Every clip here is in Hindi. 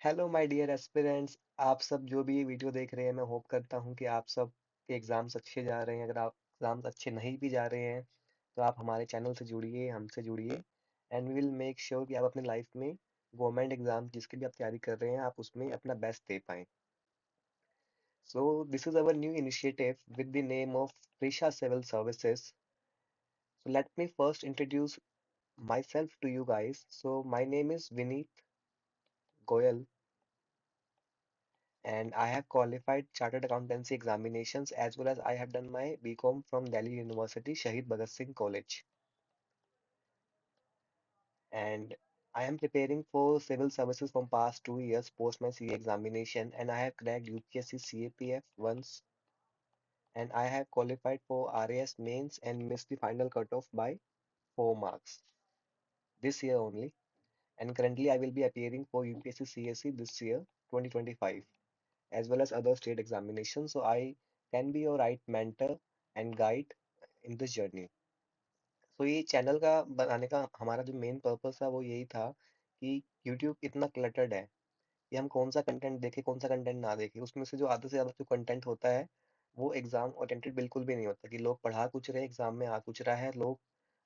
Hello my dear aspirants. आप सब जो भी ये वीडियो देख रहे हैं, मैं होप करता हूँ कि आप सब के एग्ज़ाम्स अच्छे जा रहे हैं। अगर आप एग्ज़ाम्स अच्छे नहीं भी जा रहे हैं तो आप हमारे चैनल से जुड़िए, हमसे जुड़िए and we will make sure कि आप अपनी लाइफ में गवर्नमेंट एग्ज़ाम जिसकी भी आप तैयारी कर रहे हैं आप उसमें अपना बेस्ट दे पाएँ। So this is our new initiative with the name of Preesha civil services. So let me first introduce myself to you guys. So my name is Vineet Goyal and I have qualified chartered accountancy examinations as well as I have done my BCom from Delhi University Shahid Bhagat Singh College. And I am preparing for civil services from past 2 years post my CA examination, and I have cracked UPSC CAPF once, and I have qualified for RAS mains and missed the final cutoff by 4 marks this year only. And currently I will be appearing for UPSC CSE this year 2025 as well as other state examinations. So I can be your right mentor and guide in this journey. तो ये चैनल का बनाने का हमारा जो मेन पर्पस था वो यही था कि YouTube इतना क्लटर्ड है कि हम कौन सा कंटेंट देखें कौन सा कंटेंट ना देखें। उसमें से जो आधे से ज़्यादा जो कंटेंट होता है वो एग्जाम ओरिएंटेड बिल्कुल भी नहीं होता, कि लोग पढ़ा कुछ रहे एग्जाम में आ कुछ रहा है, लोग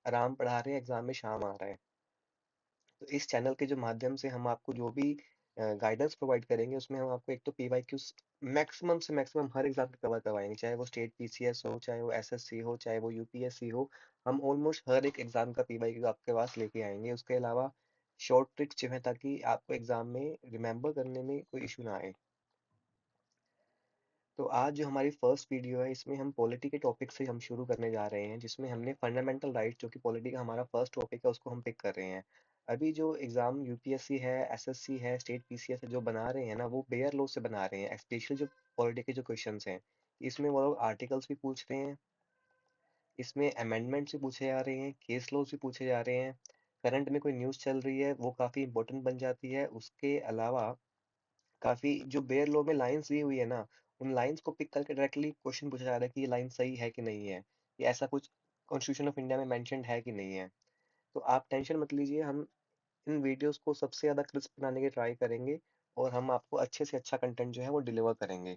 आराम पढ़ा रहे हैं एग्जाम में शाम आ रहा है। तो इस चैनल के जो माध्यम से हम आपको जो भी गाइडेंस प्रोवाइड करेंगे उसमें हम आपको एक तो पीवाईक्यूज मैक्सिमम से मैक्सिमम हर एग्जाम कवर करवाएंगे, चाहे वो स्टेट पीसीएस हो, चाहे वो एसएससी हो, चाहे वो यूपीएससी हो। हम ऑलमोस्ट हर एक एग्जाम का पीवाईक्यू आपके पास लेके आएंगे। उसके अलावा शॉर्ट ट्रिक्स जो है ताकि आपको एग्जाम में रिमेंबर करने में कोई इशू ना आए। तो आज जो हमारी फर्स्ट वीडियो है इसमें हम पॉलिटी के टॉपिक से हम शुरू करने जा रहे हैं, जिसमें हमने फंडामेंटल राइट जो कि पॉलिटी का हमारा फर्स्ट टॉपिक है उसको हम पिक कर रहे हैं। अभी जो एग्जाम यूपीएससी है, एसएससी है, स्टेट पीसीएस है जो बना रहे हैं ना, वो बेयर लॉ से बना रहे हैं, स्पेशल जो पॉलिटी के जो क्वेश्चंस हैं इसमें वो लोग आर्टिकल्स भी पूछ रहे हैं, इसमें अमेंडमेंट्स भी पूछे जा रहे हैं, केस लॉज भी पूछे जा रहे हैं, करंट में कोई न्यूज़ चल रही है वो काफ़ी इंपॉर्टेंट बन जाती है। उसके अलावा काफी जो बेयर लॉ में लाइंस दी हुई है ना, उन लाइंस को पिक करके डायरेक्टली क्वेश्चन पूछा जा रहा है कि ये लाइन सही है कि नहीं है, ये ऐसा कुछ कॉन्स्टिट्यूशन ऑफ इंडिया में मेंशन्ड है कि नहीं है। तो आप टेंशन मत लीजिए, हम इन वीडियोस को सबसे ज्यादा क्रिस्प बनाने की ट्राई करेंगे और हम आपको अच्छे से अच्छा कंटेंट जो है वो डिलीवर करेंगे।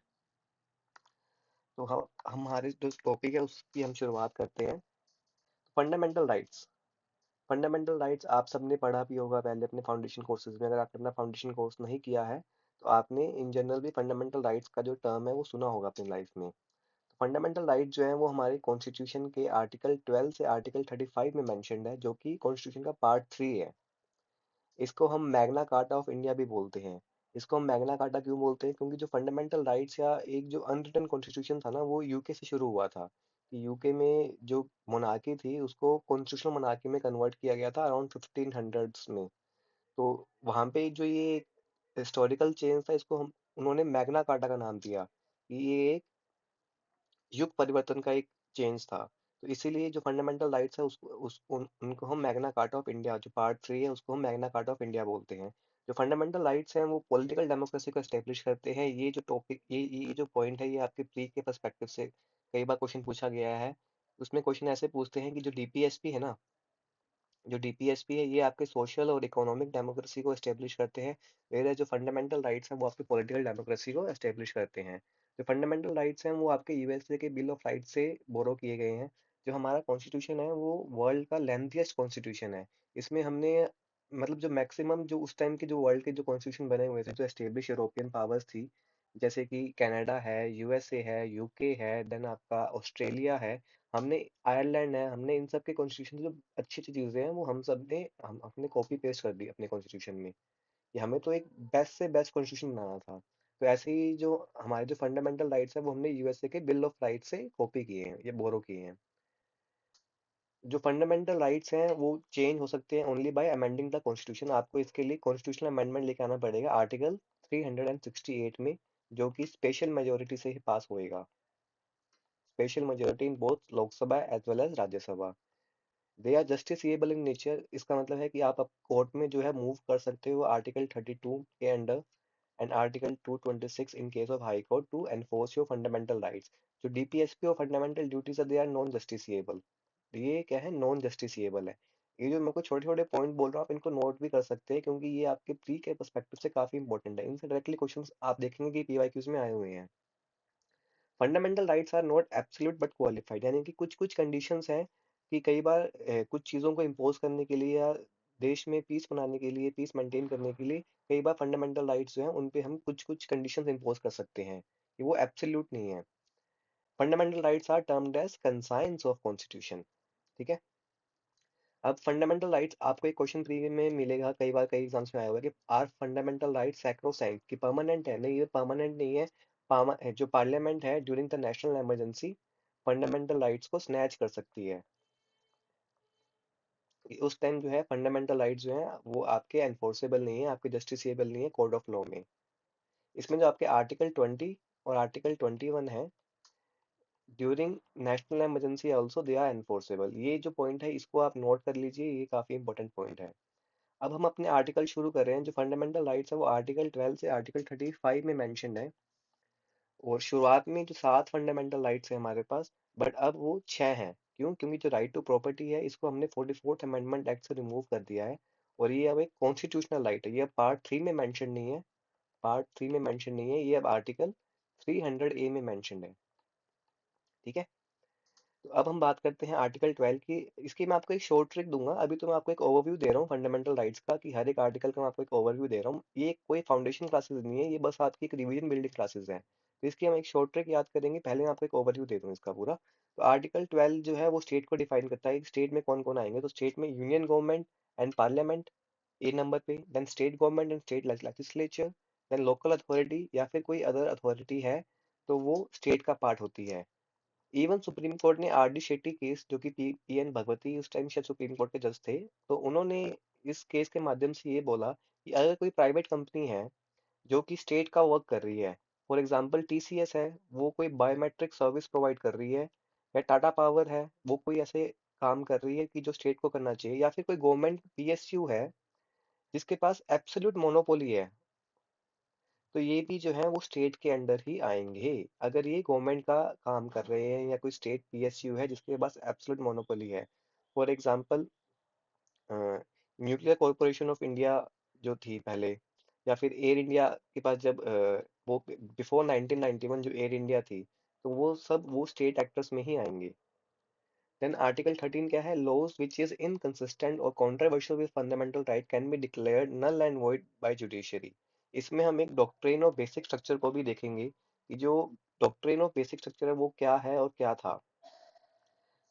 तो हम हमारे जो टॉपिक है उसकी हम शुरुआत करते हैं। Fundamental rights. फंडामेंटल राइट्स आप सबने पढ़ा भी होगा पहले अपने फाउंडेशन कोर्सेज में। अगर आपने अपना फाउंडेशन कोर्स नहीं किया है तो आपने इन जनरल भी फंडामेंटल राइट्स का जो टर्म है वो सुना होगा अपनी लाइफ में। तो फंडामेंटल राइट जो है वो हमारे कॉन्स्टिट्यूशन के आर्टिकल 12 से आर्टिकल 35 में मेंशन्ड है, जो कि कॉन्स्टिट्यूशन का पार्ट 3 है। इसको हम मैग्ना कार्टा ऑफ इंडिया भी बोलते हैं। इसको हम मैग्ना कार्टा क्यों बोलते हैं? क्योंकि जो फंडामेंटल राइट्स या एक जो अनरिटन कॉन्स्टिट्यूशन था ना वो यूके से शुरू हुआ था। कि यूके में जो मोनार्की थी उसको कॉन्स्टिट्यूशनल मोनार्की में कन्वर्ट किया गया था अराउंड 1500s में। तो वहां पे जो ये हिस्टोरिकल चेंज था इसको हम उन्होंने मैग्ना कार्टा का नाम दिया कि ये एक युग परिवर्तन का एक चेंज था। तो इसीलिए जो फंडामेंटल राइट्स है उनको हम मैग्ना कार्टा ऑफ इंडिया जो पार्ट 3 है उसको हम मैग्ना कार्टा ऑफ इंडिया बोलते हैं। जो फंडामेंटल राइट्स हैं वो पॉलिटिकल डेमोक्रेसी को एस्टेब्लिश करते हैं। ये जो टॉपिक ये जो पॉइंट है ये आपके प्री के पर्सपेक्टिव से कई बार क्वेश्चन पूछा गया है। उसमें क्वेश्चन ऐसे पूछते हैं कि जो डीपीएसपी है ना, जो डीपीएसपी है ये आपके सोशल और इकोनॉमिक डेमोक्रेसी को एस्टेब्लिश करते हैं, वेयर जो फंडामेंटल राइट्स हैं वो आपके पॉलिटिकल डेमोक्रेसी को एस्टेब्लिश करते हैं। जो फंडामेंटल राइट्स हैं वो आपके यूएसए के बिल ऑफ राइट्स से बोरो किए गए हैं। जो हमारा कॉन्स्टिट्यूशन है वो वर्ल्ड का लेंथीएस्ट कॉन्स्टिट्यूशन है। इसमें हमने मतलब जो मैक्सिमम जो उस टाइम के जो वर्ल्ड के जो कॉन्स्टिट्यूशन बने हुए थे जो एस्टेब्लिश यूरोपियन पावर्स थी, जैसे कि कनाडा है, यूएसए है, यूके है, देन आपका ऑस्ट्रेलिया है, हमने आयरलैंड है, हमने इन सब के कॉन्स्टिट्यूशन जो अच्छी अच्छी चीजें हैं वो हम अपने कॉपी पेस्ट कर दी अपने कॉन्स्टिट्यूशन में, कि हमें तो एक बेस्ट से बेस्ट कॉन्स्टिट्यूशन बनाना था। तो ऐसे ही जो हमारे जो फंडामेंटल राइट्स है वो हमने यूएसए के बिल ऑफ राइट्स से कॉपी किए हैं, ये बोरो किए हैं। जो फंडामेंटल राइट्स हैं वो चेंज हो सकते हैं only by amending the constitution. आपको इसके लिए कॉन्स्टिट्यूशनल अमेंडमेंट लेके आना पड़ेगा आर्टिकल 368 में, जो कि स्पेशल मेजोरिटी से ही पास होएगा। Special majority in both Lok Sabha as well as Rajya Sabha. They are justiciable in nature. इसका मतलब है कि आप कोर्ट में जो है मूव कर सकते हो आर्टिकल 32 के under and article 226 in case of high court to enforce your fundamental rights. जो डीपीएसपी और फंडामेंटल ड्यूटीज है दे आर नॉन जस्टिसएबल। ये क्या है? नॉन जस्टिसएबल है। ये जो मैं को छोटे-छोटे पॉइंट बोल रहा हूँ, आप इनको नोट भी कर सकते हैं क्योंकि ये आपके प्री के पर्सपेक्टिव से काफ़ी इंपॉर्टेंट है। इनसे डायरेक्टली क्वेश्चंस आप देखेंगे कि पीवाईक्यूज़ में आए हुए हैं। Fundamental rights are not absolute but qualified, यानी कि कुछ-कुछ कंडीशंस हैं कि कई बार कुछ चीज़ों को इम्पोज़ करने के लिए या देश में पीस बनाने के लिए, पीस मेंटेन करने के लिए कई बार फंडामेंटल राइट्स जो हैं, उन पे हम कुछ-कुछ कंडीशंस इम्पोज़ कर सकते हैं, कि वो एब्सोल्यूट नहीं है। Fundamental rights are termed as conscience of constitution, ठीक है? अब फंडामेंटल राइट्स आपको एक क्वेश्चन प्री में मिलेगा, कई बार कई एग्जाम्स में आया हुआ है कि आर फंडामेंटल राइट्स सैक्रोसैंक्ट, कि परमानेंट है? नहीं, ये परमानेंट नहीं है। जो पार्लियामेंट है during the national emergency fundamental rights को स्नैच कर सकती है। उस टाइम जो है फंडामेंटल राइट्स जो है वो आपके एनफोर्सेबल नहीं है, आपके जस्टिसेबल नहीं है कोड ऑफ लॉ में। इसमें जो आपके आर्टिकल 20 और आर्टिकल 21 है, during national emergency also they are enforceable. ये जो पॉइंट है इसको आप नोट कर लीजिए, ये काफी इंपॉर्टेंट पॉइंट है। अब हम अपने आर्टिकल शुरू कर रहे हैं। जो फंडामेंटल राइट्स है वो आर्टिकल 12 से आर्टिकल 35 में मेंशन्ड है। और शुरुआत में जो 7 फंडामेंटल राइट्स है हमारे पास, बट अब वो 6 हैं। क्यों? क्योंकि जो राइट टू प्रॉपर्टी है इसको हमने 44th अमेंडमेंट एक्ट से रिमूव कर दिया है, और ये अब एक कॉन्स्टिट्यूशनल राइट है। ये अब पार्ट 3 में मेंशन नहीं है, पार्ट 3 में मेंशन नहीं है, ये अब आर्टिकल 300A में मेंशन्ड है, ठीक है? तो अब हम बात करते हैं आर्टिकल 12 की। इसकी मैं आपको एक शॉर्ट ट्रिक दूंगा। अभी तो मैं आपको एक ओवरव्यू दे रहा हूँ फंडामेंटल राइट्स का, कि हर एक आर्टिकल का मैं आपको एक ओवरव्यू दे रहा हूँ। ये कोई फाउंडेशन क्लासेस नहीं है, ये बस आपकी एक रिवीजन बिल्डिंग क्लासेस हैं। तो इसकी हम एक शॉर्ट ट्रिक याद करेंगे। पहले मैं आपको एक ओवरव्यू दे दूँ इसका पूरा। तो आर्टिकल 12 जो है वो स्टेट को डिफाइन करता है कि स्टेट में कौन कौन आएंगे। तो स्टेट में union government and parliament a number पे, then state government and state legislature, then local authority या फिर कोई अदर अथॉरिटी है तो वो स्टेट का पार्ट होती है। इवन सुप्रीम कोर्ट ने आर डी शेट्टी केस, जो कि पी एन भगवती उस टाइम शायद सुप्रीम कोर्ट के जज थे, तो उन्होंने इस केस के माध्यम से ये बोला कि अगर कोई प्राइवेट कंपनी है जो कि स्टेट का वर्क कर रही है, फॉर एग्जांपल टीसीएस है, वो कोई बायोमेट्रिक सर्विस प्रोवाइड कर रही है, या टाटा पावर है, वो कोई ऐसे काम कर रही है कि जो स्टेट को करना चाहिए, या फिर कोई गवर्नमेंट पीएसयू है जिसके पास एब्सोल्यूट मोनोपोली है, तो ये भी जो है वो स्टेट के अंडर ही आएंगे। अगर ये गवर्नमेंट का काम कर रहे हैं या कोई स्टेट पीएसयू है जिसके पास एब्सोल्यूट मोनोपोली है। For example nuclear corporation of India जो थी पहले, या फिर एयर इंडिया के पास जब वो बिफोर 1991 जो एयर इंडिया थी, तो वो सब वो स्टेट एक्टर्स में ही आएंगे। देन आर्टिकल 13 क्या है? लॉज विच इज इनकंसिस्टेंट और controversial with fundamental right can be declared null and void by judiciary. इसमें हम एक डॉक्ट्रिन ऑफ बेसिक स्ट्रक्चर को भी देखेंगे, कि जो डॉक्ट्रिन ऑफ बेसिक स्ट्रक्चर है वो क्या है और क्या था।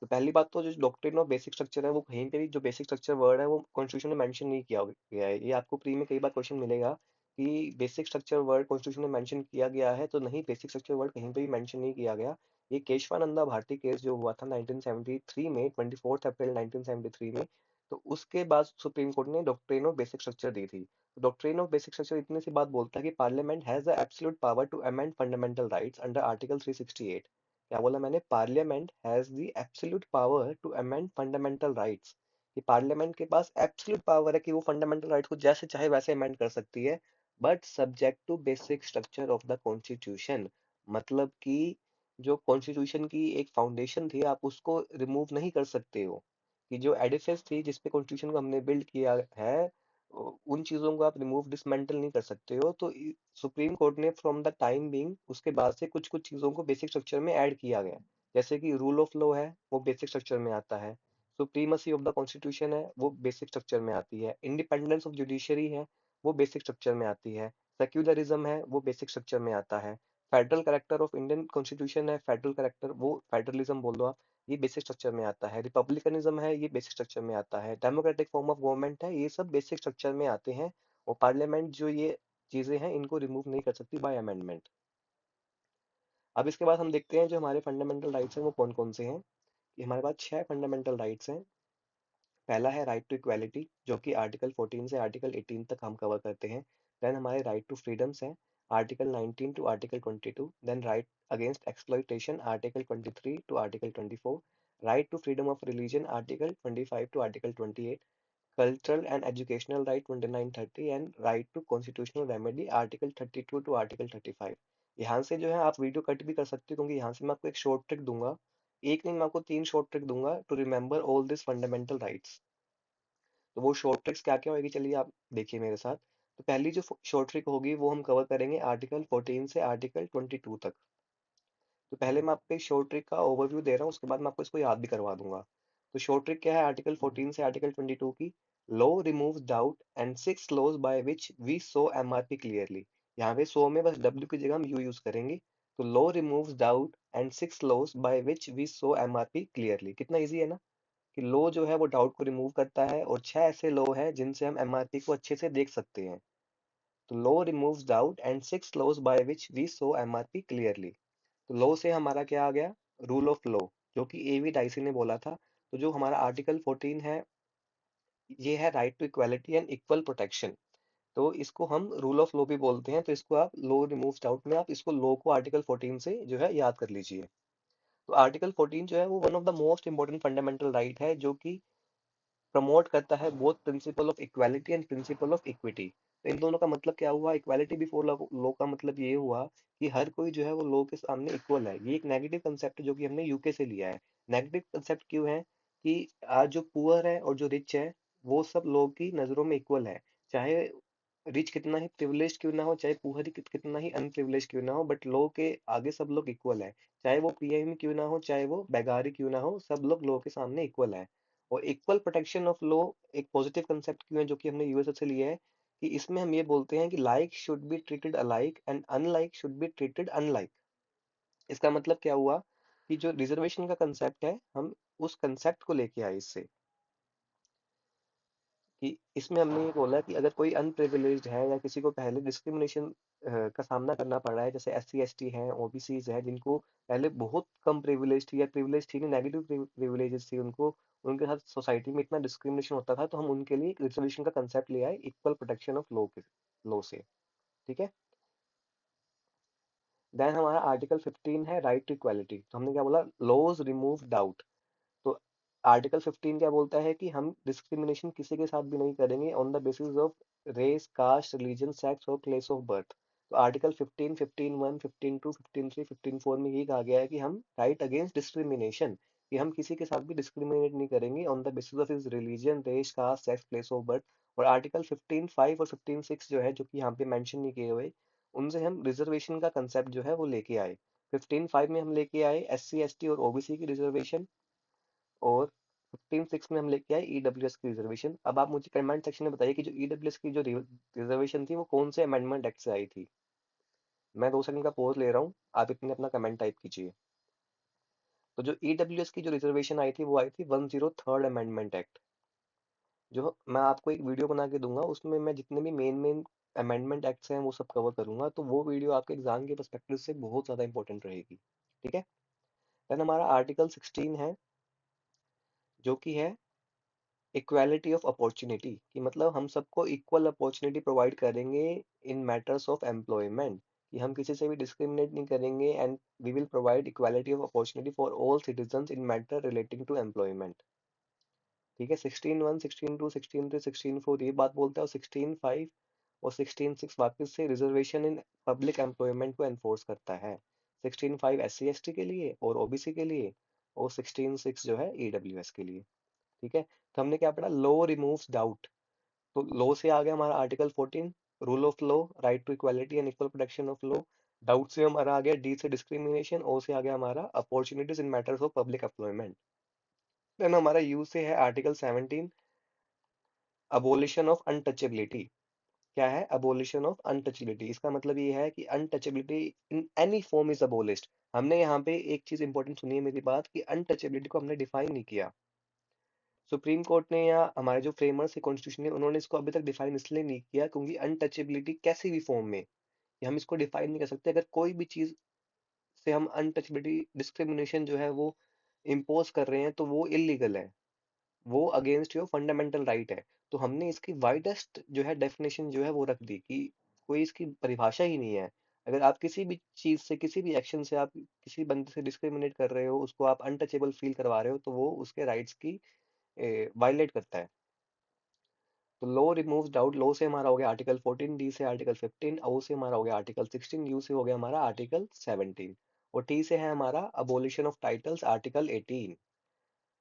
तो पहली बात तो जो डॉक्ट्रिन ऑफ बेसिक स्ट्रक्चर है वो कहीं पे भी जो बेसिक स्ट्रक्चर वर्ड है वो कॉन्स्टिट्यूशन में मेंशन नहीं किया गया है। ये आपको प्री में कई बार क्वेश्चन मिलेगा कि बेसिक स्ट्रक्चर वर्ड कॉन्स्टिट्यूशन में मेंशन किया गया है, तो नहीं, बेसिक स्ट्रक्चर वर्ड कहीं पे भी मेंशन नहीं किया गया। ये केशवानंदा भारती केस जो हुआ था 1973 में, 24 अप्रैल 1973 में, तो उसके बाद सुप्रीम कोर्ट ने डॉक्ट्रिन ऑफ बेसिक स्ट्रक्चर दी थी। डॉक्ट्रिन ऑफ बेसिक स्ट्रक्चर इतनी सी बात बोलता है कि parliament has the absolute power to amend fundamental rights under article 368। क्या बोला मैंने? Parliament has the absolute power to amend fundamental rights, कि पार्लियामेंट के पास एब्सोल्यूट पावर है कि वो फंडामेंटल राइट्स को जैसे चाहे वैसे अमेंड कर सकती है, but subject to basic structure of the constitution. मतलब कि जो कॉन्स्टिट्यूशन की एक फाउंडेशन थी, आप उसको रिमूव नहीं कर सकते हो, कि जो एडिफिस थी जिसपे कॉन्स्टिट्यूशन को हमने बिल्ड किया है, उन चीजों को आप रिमूव डिसमेंटल नहीं कर सकते हो। तो सुप्रीम कोर्ट ने फ्रॉम द टाइम बीइंग उसके बाद से कुछ कुछ चीजों को बेसिक स्ट्रक्चर में ऐड किया गया। जैसे कि रूल ऑफ लॉ है, वो बेसिक स्ट्रक्चर में आता है। सुप्रीमसी ऑफ द कॉन्स्टिट्यूशन है, वो बेसिक स्ट्रक्चर में आती है। इंडिपेंडेंस ऑफ जुडिशरी है, वो बेसिक स्ट्रक्चर में आती है। सेक्युलरिज्म है, वो बेसिक स्ट्रक्चर में आता है। Federal character of Indian constitution है, फेडरल करेक्टर, वो फेडरलिज्म बोल लो आप, ये बेसिक स्ट्रक्चर में आता है। रिपब्लिकनिज्म है, ये बेसिक स्ट्रक्चर में आता है। डेमोक्रेटिक फॉर्म ऑफ गवर्नमेंट है, ये सब बेसिक स्ट्रक्चर में आते हैं। और पार्लियामेंट जो ये चीजें हैं इनको रिमूव नहीं कर सकती बाय अमेंडमेंट। अब इसके बाद हम देखते हैं जो हमारे फंडामेंटल राइट्स हैं वो कौन कौन से हैं। कि हमारे पास 6 फंडामेंटल राइट्स हैं। पहला है राइट टू इक्वालिटी, जो कि आर्टिकल 14 से आर्टिकल 18 तक हम कवर करते हैं। देन हमारे राइट टू फ्रीडम्स हैं, article 19 to article 22। Then right against exploitation, article 23 to article 24। Right to freedom of religion, article 25 to article 28। Cultural and educational right 29-30, and right to constitutional remedy, article 32 to article 35। यहाँ से जो है आप वीडियो कट भी कर सकते हो, क्योंकि यहाँ से मैं आपको एक शॉर्ट ट्रिक दूंगा। एक नहीं, मैं आपको 3 शॉर्ट ट्रिक दूंगा to remember all this fundamental rights. तो वो शॉर्ट ट्रिक्स क्या-क्या होएगी, चलिए आप देखिए मेरे साथ। तो पहली जो शॉर्ट ट्रिक होगी वो हम कवर करेंगे आर्टिकल 14 से आर्टिकल 22 तक। तो पहले मैं आपको एक शॉर्ट ट्रिक का ओवरव्यू दे रहा हूँ, उसके बाद मैं आपको इसको याद भी करवा दूंगा। तो शॉर्ट ट्रिक क्या है आर्टिकल 14 से आर्टिकल 22 की? Law removes doubt and six laws by which we saw MRP clearly. यहाँ पे सो में बस डब्ल्यू की जगह हम यू यूज करेंगे। तो law removes doubt and six laws by which we saw MRP clearly, कितना इजी है ना। कि लॉ जो है वो डाउट को रिमूव करता है, और छह ऐसे लॉ है जिनसे हम एमआरपी को अच्छे से देख सकते हैं। तो law removes doubt and six laws by which we saw MRP clearly. तो लॉ से हमारा क्या आ गया? रूल ऑफ लॉ, जो कि एवी डाइसी ने बोला था। तो जो हमारा आर्टिकल 14 है, ये है right to equality and equal protection. तो इसको हम रूल ऑफ लॉ भी बोलते हैं। तो इसको आप लॉ रिमूव्स डाउट में आप इसको लॉ को आर्टिकल 14 से जो है याद कर लीजिए। तो आर्टिकल 14 जो है वो one of the most important fundamental right है, जो कि प्रमोट करता है both principle of equality and principle of equity. तो इन दोनों का मतलब क्या हुआ? इक्वालिटी बिफोर लॉ का मतलब ये हुआ कि हर कोई जो है वो लॉ के सामने इक्वल है। ये एक नेगेटिव कंसेप्ट है जो कि हमने यूके से लिया है। नेगेटिव कंसेप्ट क्यों है? कि आज जो पुअर है और जो रिच है, वो सब लॉ की नजरों में इक्वल है। चाहे रिच कितना ही प्रिविलेज क्यों ना हो, चाहे पुअर ही कितना ही अनप्रिविलेज क्यों ना हो, बट लॉ के आगे सब लोग इक्वल है। चाहे वो पीएम क्यों ना हो, चाहे वो बेगारी क्यों ना हो, सब लोग लॉ के सामने इक्वल है। और इक्वल प्रोटेक्शन ऑफ लॉ एक पॉजिटिव कंसेप्ट क्यों है, जो कि हमने यूएसए से लिया है? कि इसमें हम ये बोलते हैं कि like should be treated alike and unlike should be treated unlike. इसका मतलब क्या हुआ? कि जो रिजर्वेशन का कंसेप्ट है, हम उस कंसेप्ट को लेके आए इससे। कि इसमें हमने ये बोला कि अगर कोई अनप्रिविलेज्ड है या किसी को पहले डिस्क्रिमिनेशन का सामना करना पड़ रहा है, जैसे एस सी एस टी हैं, ओबीसीज हैं, जिनको पहले बहुत कम प्रिविलेज थी या प्रिविलेज थी नहीं, नेगेटिव प्रिविलेजेस थी उनको, उनके साथ सोसाइटी में इतना डिस्क्रिमिनेशन होता था, तो हम उनके लिए रिजर्वेशन का कंसेप्ट ले आए इक्वल प्रोटेक्शन ऑफ लॉ के लॉ से। ठीक है। देन हमारा आर्टिकल 15 है राइट टू इक्वालिटी। तो हमने क्या बोला? Laws remove doubt. तो आर्टिकल 15 क्या बोलता है? कि हम डिस्क्रिमिनेशन किसी के साथ भी नहीं करेंगे on the basis of race, caste, religion, sex और प्लेस ऑफ बर्थ। तो आर्टिकल 15, 15(1), 15(2), 15(3), 15(4) में ये कहा गया है कि हम राइट अगेंस्ट डिस्क्रिमिनेशन, कि हम किसी के साथ भी डिस्क्रिमिनेट नहीं करेंगे on the basis of his religion, race, caste, sex, place of birth. और आर्टिकल 15(5) और 15(6) जो है, जो कि यहाँ पे मेंशन नहीं किए हुए, उनसे हम रिजर्वेशन का कंसेप्ट जो है वो लेके आए। 15(5) में हम लेके आए एस सी एस टी और ओबीसी की रिजर्वेशन, और 15(6) में हम लेके आए ईडब्ल्यूएस की रिजर्वेशन। अब आप मुझे कमेंट सेक्शन में बताइए कि जो ईडब्ल्यूएस की जो रिजर्वेशन थी वो कौन से अमेंडमेंट एक्ट से आई थी। मैं 2 सेकंड का पॉज ले रहा हूँ, आप इतने अपना कमेंट टाइप कीजिए। तो जो ईडब्ल्यूएस की जो रिजर्वेशन आई थी वो आई थी 103rd अमेंडमेंट एक्ट। जो मैं आपको एक वीडियो बना के दूंगा, उसमें मैं जितने भी मेन मेन अमेंडमेंट एक्ट्स हैं वो सब कवर करूंगा, तो वो वीडियो आपके एग्जाम के पर्सपेक्टिव से बहुत ज्यादा इंपॉर्टेंट रहेगी। ठीक है। देन हमारा आर्टिकल 16 है, जो कि है इक्वालिटी ऑफ अपॉर्चुनिटी। कि मतलब हम सबको इक्वल अपॉर्चुनिटी प्रोवाइड करेंगे इन मैटर्स ऑफ एम्प्लॉयमेंट। कि हम किसी से भी डिस्क्रिमिनेट नहीं करेंगे, and we will provide equality of opportunity for all citizens in matter relating to employment. ठीक है। 16(1), 16(2), 16(3), 16(4) ये बात बोलता है, और 16(5) और 16(6) वापस से रिजर्वेशन इन पब्लिक एम्प्लॉयमेंट को एनफोर्स करता है। 16(5) एस सी एस टी के लिए और ओबीसी के लिए, और 16(6) जो है ईडब्ल्यूएस के लिए। ठीक है। तो हमने क्या पढ़ा? Law removes doubt. तो लॉ से आ गया हमारा article 14, rule of law, right to equality and equal protection of law. Doubt से हमारा आ गया, डी से डिस्क्रिमिनेशन, ओ से आ गया हमारा opportunities in matters of public employment. Then हमारा यू से है आर्टिकल 17, अबोलिशन ऑफ अनटचेबिलिटी। क्या है? Abolition of untouchability. इसका मतलब ये है कि untouchability in any form is abolished. हमने यहाँ पे एक चीज इंपॉर्टेंट सुनी है मेरी बात, कि अनटचेबिलिटी को हमने डिफाइन नहीं किया। सुप्रीम कोर्ट ने या हमारे जो फ्रेमर्स है कॉन्स्टिट्यूशन ने, उन्होंने इसको अभी तक डिफाइन इसलिए नहीं किया क्योंकि अनटचेबिलिटी कैसी भी फॉर्म में, कि हम इसको डिफाइन नहीं कर सकते। अगर कोई भी चीज से हम अनटचेबिलिटी डिस्क्रिमिनेशन जो है वो इम्पोज कर रहे हैं, तो वो इलीगल है, वो अगेंस्ट योर फंडामेंटल राइट है। तो हमने इसकी वाइडेस्ट जो है डेफिनेशन जो है वो रख दी, कि कोई इसकी परिभाषा ही नहीं है। अगर आप किसी भी चीज से, किसी भी एक्शन से आप किसी बंदे से डिस्क्रिमिनेट कर रहे हो, उसको आप अनटचेबल फील करवा रहे हो, तो वो उसके राइट्स की वायलेट करता है। तो लॉ रिमूव्स डाउट, लॉ से हमारा हो गया आर्टिकल 14, डी से आर्टिकल 15, ओ से हमारा हो गया आर्टिकल 16, यू से हो गया हमारा आर्टिकल 17, और टी से है हमारा अबोलिशन ऑफ टाइटल्स, आर्टिकल 18।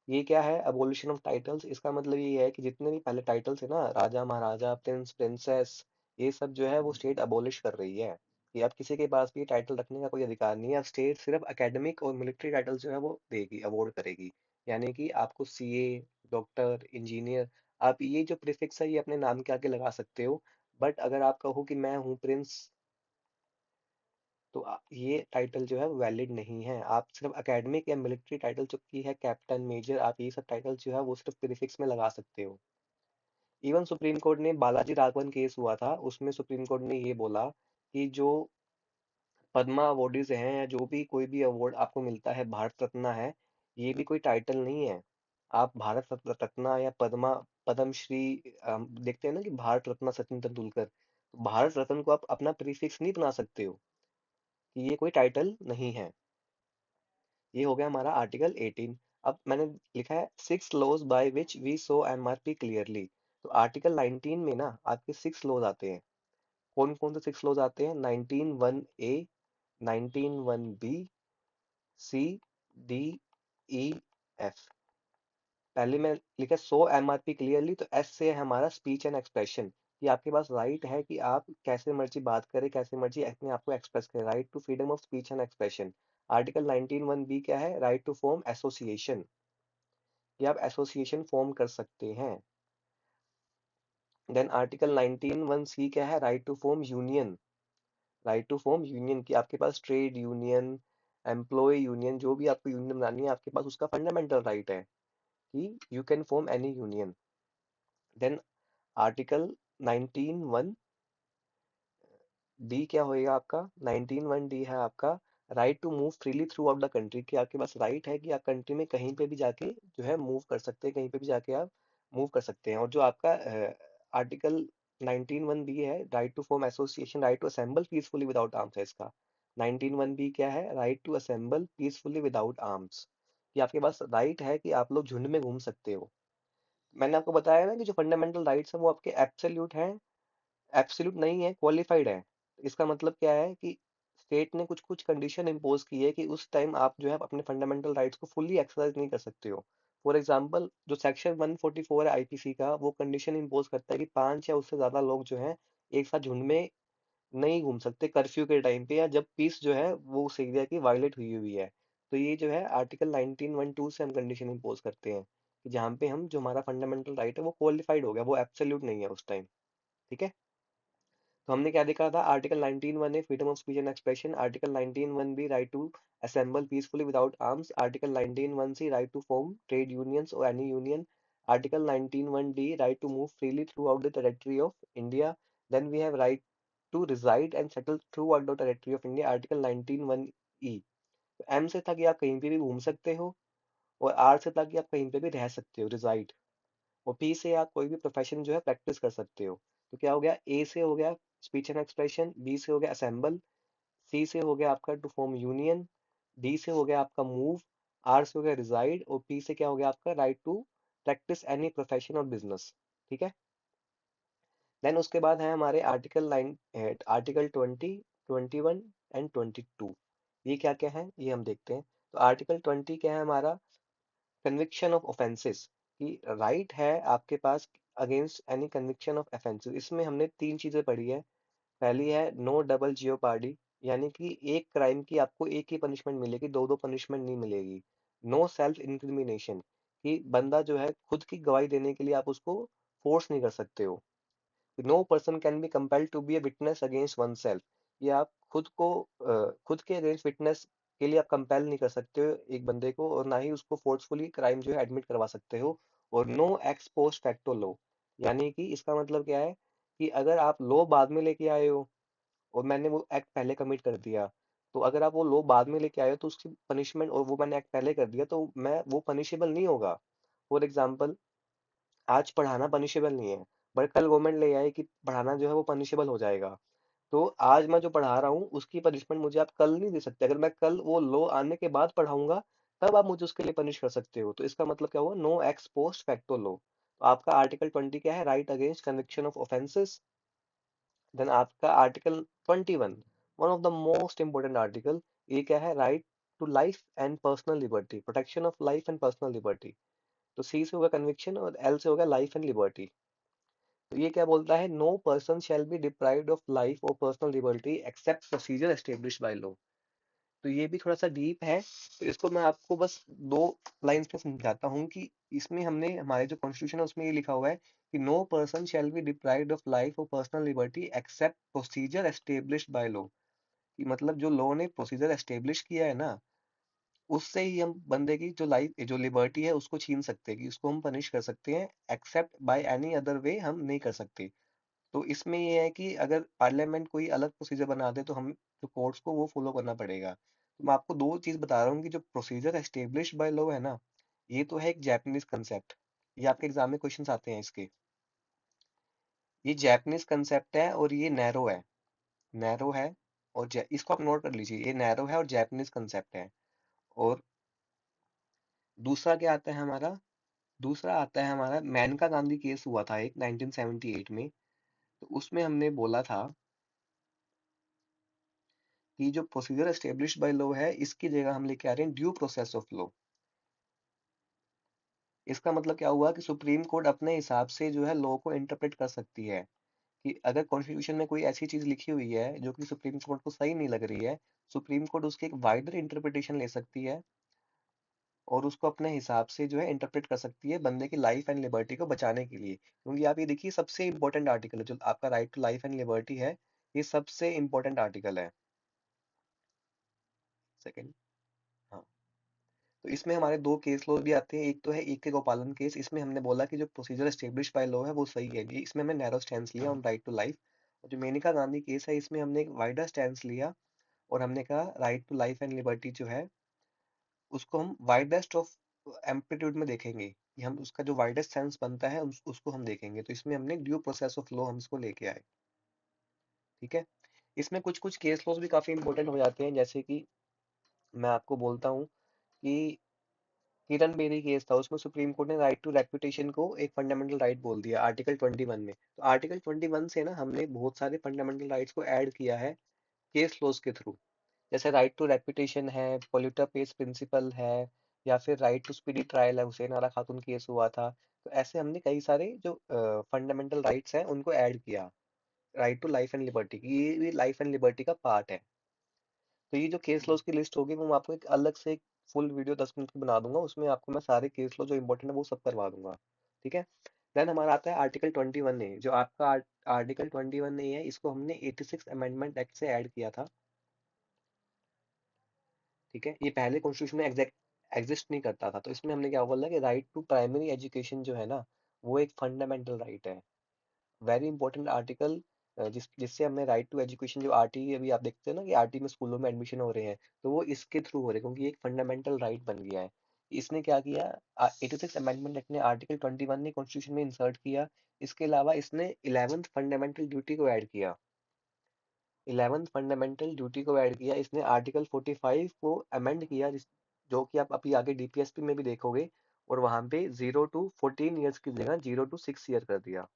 ये क्या है, अबोलिशन ऑफ टाइटल्स। इसका मतलब ये है कि जितने भी पहले टाइटल्स है ना, राजा महाराजा प्रिंस प्रिंसेस, ये सब जो है वो स्टेट अबोलिश कर रही है, कि अब किसी के पास भी टाइटल रखने का कोई अधिकार नहीं है। अब स्टेट सिर्फ एकेडमिक और मिलिट्री टाइटल जो है वो देगी, अवॉर्ड करेगी। यानी कि आपको सीए, डॉक्टर, इंजीनियर, आप ये जो प्रीफिक्स है ये अपने नाम के आगे लगा सकते हो। बट अगर आप कहो कि मैं हूँ प्रिंस, तो ये टाइटल जो है वैलिड नहीं है। आप सिर्फ एकेडमिक या मिलिट्री टाइटल जो की है कैप्टन मेजर, आप ये सब टाइटल जो है वो सिर्फ प्रीफिक्स में लगा सकते हो। इवन सुप्रीम कोर्ट ने बालाजी राघवन केस हुआ था, उसमें सुप्रीम कोर्ट ने ये बोला कि जो पद्मा अवॉर्डीज हैं या जो भी कोई भी अवार्ड आपको मिलता है, भारत रत्न है, ये भी कोई टाइटल नहीं है। आप भारत रत्न या पद्मा, पद्म श्री, देखते हैं ना कि भारत रत्न सचिन तेंदुलकर, तो भारत रत्न को आप अपना प्रीफिक्स नहीं बना सकते हो, कि ये कोई टाइटल नहीं है। ये हो गया हमारा आर्टिकल 18। अब मैंने लिखा है 6 laws by which we saw MRP clearly. तो आर्टिकल 19 में ना आपके 6 लॉज आते हैं। कौन कौन से 6 लॉज आते हैं? 19(1)(a), 19(1)(b), सी, डी, ई, एफ। पहले में लिखा सो एमआरपी क्लियरली, तो एस से है हमारा स्पीच एंड एक्सप्रेशन, कि आपके पास राइट है कि आप कैसे मर्जी बात करें, कैसे मर्जी अपने आप को एक्सप्रेस करें, right to freedom of speech and expression. Article 19(1)(b) क्या है? राइट टू फॉर्म एसोसिएशन, कि आप एसोसिएशन फॉर्म कर सकते हैं। देन आर्टिकल 19(1)(c) क्या है? Right to form union, right to form union, की आपके पास ट्रेड यूनियन, एम्प्लॉय यूनियन, जो भी आपको यूनियन बनानी है, आपके पास उसका फंडामेंटल राइट है कि you can form any union. Then article 19(1)(d) क्या होएगा आपका? 19(1)(d) है आपका right to move freely throughout the country, कि आपके पास राइट है कि आप कंट्री में कहीं पे भी जाके जो है मूव कर सकते हैं, कहीं पे भी जाके आप मूव कर सकते हैं। और जो आपका आर्टिकल 19(1)(b) है, right to form association, right to assemble peacefully without arms है इसका। 19(1)(b) क्या है? Right to assemble peacefully without arms, कि आपके पास राइट है कि आप लोग झुंड में घूम सकते हो। मैंने आपको बताया ना कि जो फंडामेंटल राइट्स हैं वो आपके एब्सोल्यूट हैं, एब्सोल्यूट नहीं है, क्वालिफाइड है। इसका मतलब क्या है कि स्टेट ने कुछ कुछ कंडीशन इम्पोज की है कि उस टाइम आप जो है अपने फंडामेंटल राइट्स को फुल्ली एक्सरसाइज नहीं कर सकते हो। फॉर एग्जांपल, जो सेक्शन 144 है आईपीसी का, वो कंडीशन इम्पोज करता है कि 5 या उससे ज्यादा लोग जो है एक साथ झुंड में नहीं घूम सकते कर्फ्यू के टाइम पे, या जब पीस जो है वो उस एरिया की वायलेट हुई हुई है। तो ये जो है आर्टिकल 19(1)(2) से हम कंडीशन इम्पोज करते हैं, कि जहाँ पे हम जो हमारा फंडामेंटल राइट है वो क्वालिफाइड हो गया, वो एब्सोल्यूट नहीं है उस टाइम। ठीक है। तो हमने क्या देखा था? Article 19(1)(a) freedom of speech and expression, article 19(1)(b) right to assemble peacefully without arms, article 19(1)(c) right to form trade unions और any union, article 19(1)(d) right to move freely throughout the territory of India. Then we have right to reside and settle throughout the territory of India, article 19(1)(e). M से था कि आप कहीं पे भी घूम सकते हो, और आर से था कि आप कहीं पे भी रह सकते हो, रिजाइड। और पी से आप कोई भी प्रोफेशन जो है प्रैक्टिस कर सकते हो। तो क्या हो गया? ए से हो गया स्पीच एंड एक्सप्रेशन, बी से हो गया असेंबल, सी से हो गया आपका टू फॉर्म यूनियन, डी से हो गया आपका मूव, आर से हो गया रिजाइड, और पी से क्या हो गया आपका? Right to practice any profession और बिजनेस। ठीक है। देन उसके बाद है हमारे आर्टिकल 9, आर्टिकल 20, 21 एंड 22। ये क्या क्या है ये हम देखते हैं। तो आर्टिकल 20 क्या है हमारा? कन्विक्शन ऑफ ऑफेंसेस, कि राइट है आपके पास against any conviction of offences. इसमें हमने 3 चीजें पढ़ी है। पहली है नो डबल जियोपार्डी, यानी कि एक क्राइम की आपको एक ही पनिशमेंट मिलेगी, दो दो पनिशमेंट नहीं मिलेगी। नो सेल्फ इंक्रिमिनेशन, कि बंदा जो है खुद की गवाही देने के लिए आप उसको फोर्स नहीं कर सकते हो। No person can be compelled to be a witness against oneself, ये आप खुद को खुद के अगेंस्ट विटनेस के लिए आप कंपेल नहीं कर सकते हो एक बंदे को, और ना ही उसको फोर्सफुली क्राइम जो है एडमिट करवा सकते हो। और no ex post facto law, यानी कि इसका मतलब क्या है कि अगर आप लॉ बाद में लेके आए हो और मैंने वो एक्ट पहले कमिट कर दिया, तो अगर आप वो लॉ बाद में लेके आए हो तो उसकी पनिशमेंट, और वो मैंने एक्ट पहले कर दिया तो मैं वो पनिशेबल नहीं होगा। फॉर एग्जाम्पल, आज पढ़ाना पनिशेबल नहीं है, बट कल गवर्नमेंट ले आए कि पढ़ाना जो है वो पनिशेबल हो जाएगा, तो आज मैं जो पढ़ा रहा हूँ उसकी पनिशमेंट मुझे आप कल नहीं दे सकते। अगर मैं कल वो लॉ आने के बाद पढ़ाऊंगा, तब आप मुझे उसके लिए पनिश कर सकते हो। तो इसका मतलब क्या हुआ? No ex post facto law. तो आपका आर्टिकल 20 क्या है? Right against conviction of offences. Then आपका article 21, one of the most important article, ये क्या है? Right to life and personal liberty, protection of life and personal liberty. तो सी से होगा कन्विक्शन और एल से होगा लाइफ एंड लिबर्टी। तो ये क्या बोलता है, no person shall be deprived of life और personal liberty except procedure established by law. तो ये भी थोड़ा सा डीप है, तो इसको मैं आपको बस दो लाइंस में समझाता हूँ कि इसमें हमने हमारे जो कॉन्स्टिट्यूशन है उसमें ये लिखा हुआ है कि no person shall be deprived of life और personal liberty except procedure established by law. कि मतलब जो लॉ ने प्रोसीजर एस्टेब्लिश किया है ना, उससे ही हम बंदे की जो लाइफ जो लिबर्टी है उसको छीन सकते हैं, कि उसको हम पनिश कर सकते हैं, except by any other way हम नहीं कर सकते। तो इसमें ये है कि अगर पार्लियामेंट कोई अलग प्रोसीजर बना दे तो हम जो कोर्ट्स को वो फॉलो करना पड़ेगा। तो मैं आपको दो चीज बता रहा हूँ कि जो प्रोसीजर एस्टेब्लिश बाय लॉ है ना, ये तो है एक जापानीज कंसेप्ट। ये आपके एग्जाम में क्वेश्चंस आते हैं इसके। ये जापानीज कंसेप्ट है और ये नैरो है। नैरो है और इसको आप नोट कर लीजिए, ये नैरो है और जापानीज कंसेप्ट है। और दूसरा क्या आता है हमारा, दूसरा आता है हमारा मेनका गांधी केस हुआ था एक 1978 में। तो उसमें हमने बोला था कि जो प्रोसीजर एस्टेब्लिश्ड बाय लॉ है इसकी जगह हम लेके आ रहे हैं ड्यू प्रोसेस ऑफ लॉ। इसका मतलब क्या हुआ कि सुप्रीम कोर्ट अपने हिसाब से जो है लॉ को इंटरप्रेट कर सकती है। कि अगर कॉन्स्टिट्यूशन में कोई ऐसी चीज लिखी हुई है जो कि सुप्रीम कोर्ट को सही नहीं लग रही है, सुप्रीम कोर्ट उसकी एक वाइडर इंटरप्रिटेशन ले सकती है और उसको अपने हिसाब से जो है इंटरप्रेट कर सकती है बंदे की लाइफ एंड लिबर्टी को बचाने के लिए। क्योंकि आप ये देखिए सबसे इंपॉर्टेंट आर्टिकल है जो आपका right to life and liberty है, ये सबसे इंपॉर्टेंट आर्टिकल है। सेकंड। हाँ। तो इसमें हमारे दो केस लॉ भी आते हैं, एक तो है ए के गोपालन केस। इसमें हमने बोला कि जो प्रोसीजर एस्टेब्लिश बाय लॉ है वो सही है, ये इसमें हमने नैरो स्टैंस लिया ऑन राइट टू लाइफ। और जो मेनका गांधी केस है इसमें हमने एक वाइडर स्टैंस लिया और हमने कहा right to life and liberty जो है उसको हम वाइडेस्ट ऑफ एम्पलीट्यूड में देखेंगे, कि हम उसका जो वाइडेस्ट सेंस बनता है उसको हम देखेंगे। तो इसमें हमने ड्यू प्रोसेस ऑफ लॉ हम इसको लेके आए। ठीक है। इसमें कुछ कुछ केस लॉज भी काफी इंपॉर्टेंट हो जाते हैं, जैसे कि मैं आपको बोलता हूँ कि किरण बेदी केस था, उसमें सुप्रीम कोर्ट ने राइट टू रेपुटेशन को एक फंडामेंटल राइट बोल दिया आर्टिकल 21 में। तो आर्टिकल 21 से ना हमने बहुत सारे फंडामेंटल राइट्स को ऐड किया है केस लॉज के थ्रू। जैसे राइट टू रेपुटेशन है, पोल्यूटर पेस प्रिंसिपल है, या फिर राइट टू स्पीडी ट्रायल है, हुसैन आरा खातून केस हुआ था। तो ऐसे हमने कई सारे जो फंडामेंटल राइट्स हैं उनको ऐड किया right to life and liberty की, ये भी लाइफ एंड लिबर्टी का पार्ट है। तो ये जो केस लॉज की लिस्ट होगी वो मैं आपको एक अलग से एक फुल वीडियो 10 मिनट की बना दूंगा, उसमें आपको मैं सारे केस लॉ जो इंपॉर्टेंट है वो सब करवा दूंगा। ठीक है। देन हमारा आता है आर्टिकल 21 ए, जो आपका आर्टिकल 21 ए है, इसको हमने 86 अमेंडमेंट एक्ट से ऐड किया था। ठीक है। ये पहले कॉन्स्टिट्यूशन में एग्जैक्ट एग्जिस्ट नहीं करता था। तो इसमें हमने क्या बोला कि राइट टू प्राइमरी एजुकेशन जो है ना, वो एक फंडामेंटल राइट है, वेरी इंपॉर्टेंट आर्टिकल। जिससे हमें राइट टू एजुकेशन जो आरटी अभी आप देखते हैं ना कि आरटी में स्कूलों में एडमिशन हो रहे हैं, तो वो इसके थ्रू हो रहे हैं क्योंकि ये एक फंडामेंटल राइट बन गया है। इसने क्या किया, 86 अमेंडमेंट एक्ट ने आर्टिकल 21 ने कॉन्स्टिट्यूशन में इंसर्ट किया। इसके अलावा इसने 11th फंडामेंटल ड्यूटी को ऐड किया। 11th फंडामेंटल ड्यूटी को ऐड किया इसने, आर्टिकल 45 को अमेंड किया, जो कि आप अभी आगे डीपीएसपी में भी देखोगे। और वहां पे 0 to 14 ईयर्स की जगह 0 to 6 ईयर कर दिया।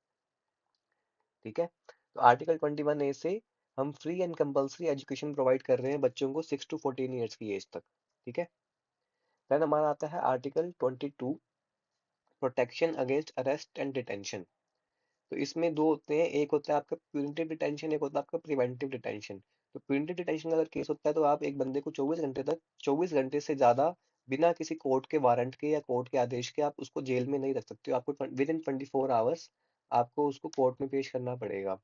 ठीक है। तो आर्टिकल 21 ए से हम free and compulsory education provide कर रहे हैं बच्चों को 6 to 14 ईयर्स की एज तक। ठीक है। देन हमारा आता है article 22, protection against arrest and detention. तो इसमें दो होते हैं, एक होता है आपका प्रिवेंटिव डिटेंशन, एक होता है आपका प्रिवेंटिव डिटेंशन। तो प्रिवेंटिव डिटेंशन का अगर केस होता है तो आप एक बंदे को 24 घंटे तक, 24 घंटे से ज्यादा बिना किसी कोर्ट के वारंट के या कोर्ट के आदेश के आप उसको जेल में नहीं रख सकते हो। आपको विद इन 24 आवर्स आपको उसको कोर्ट में पेश करना पड़ेगा।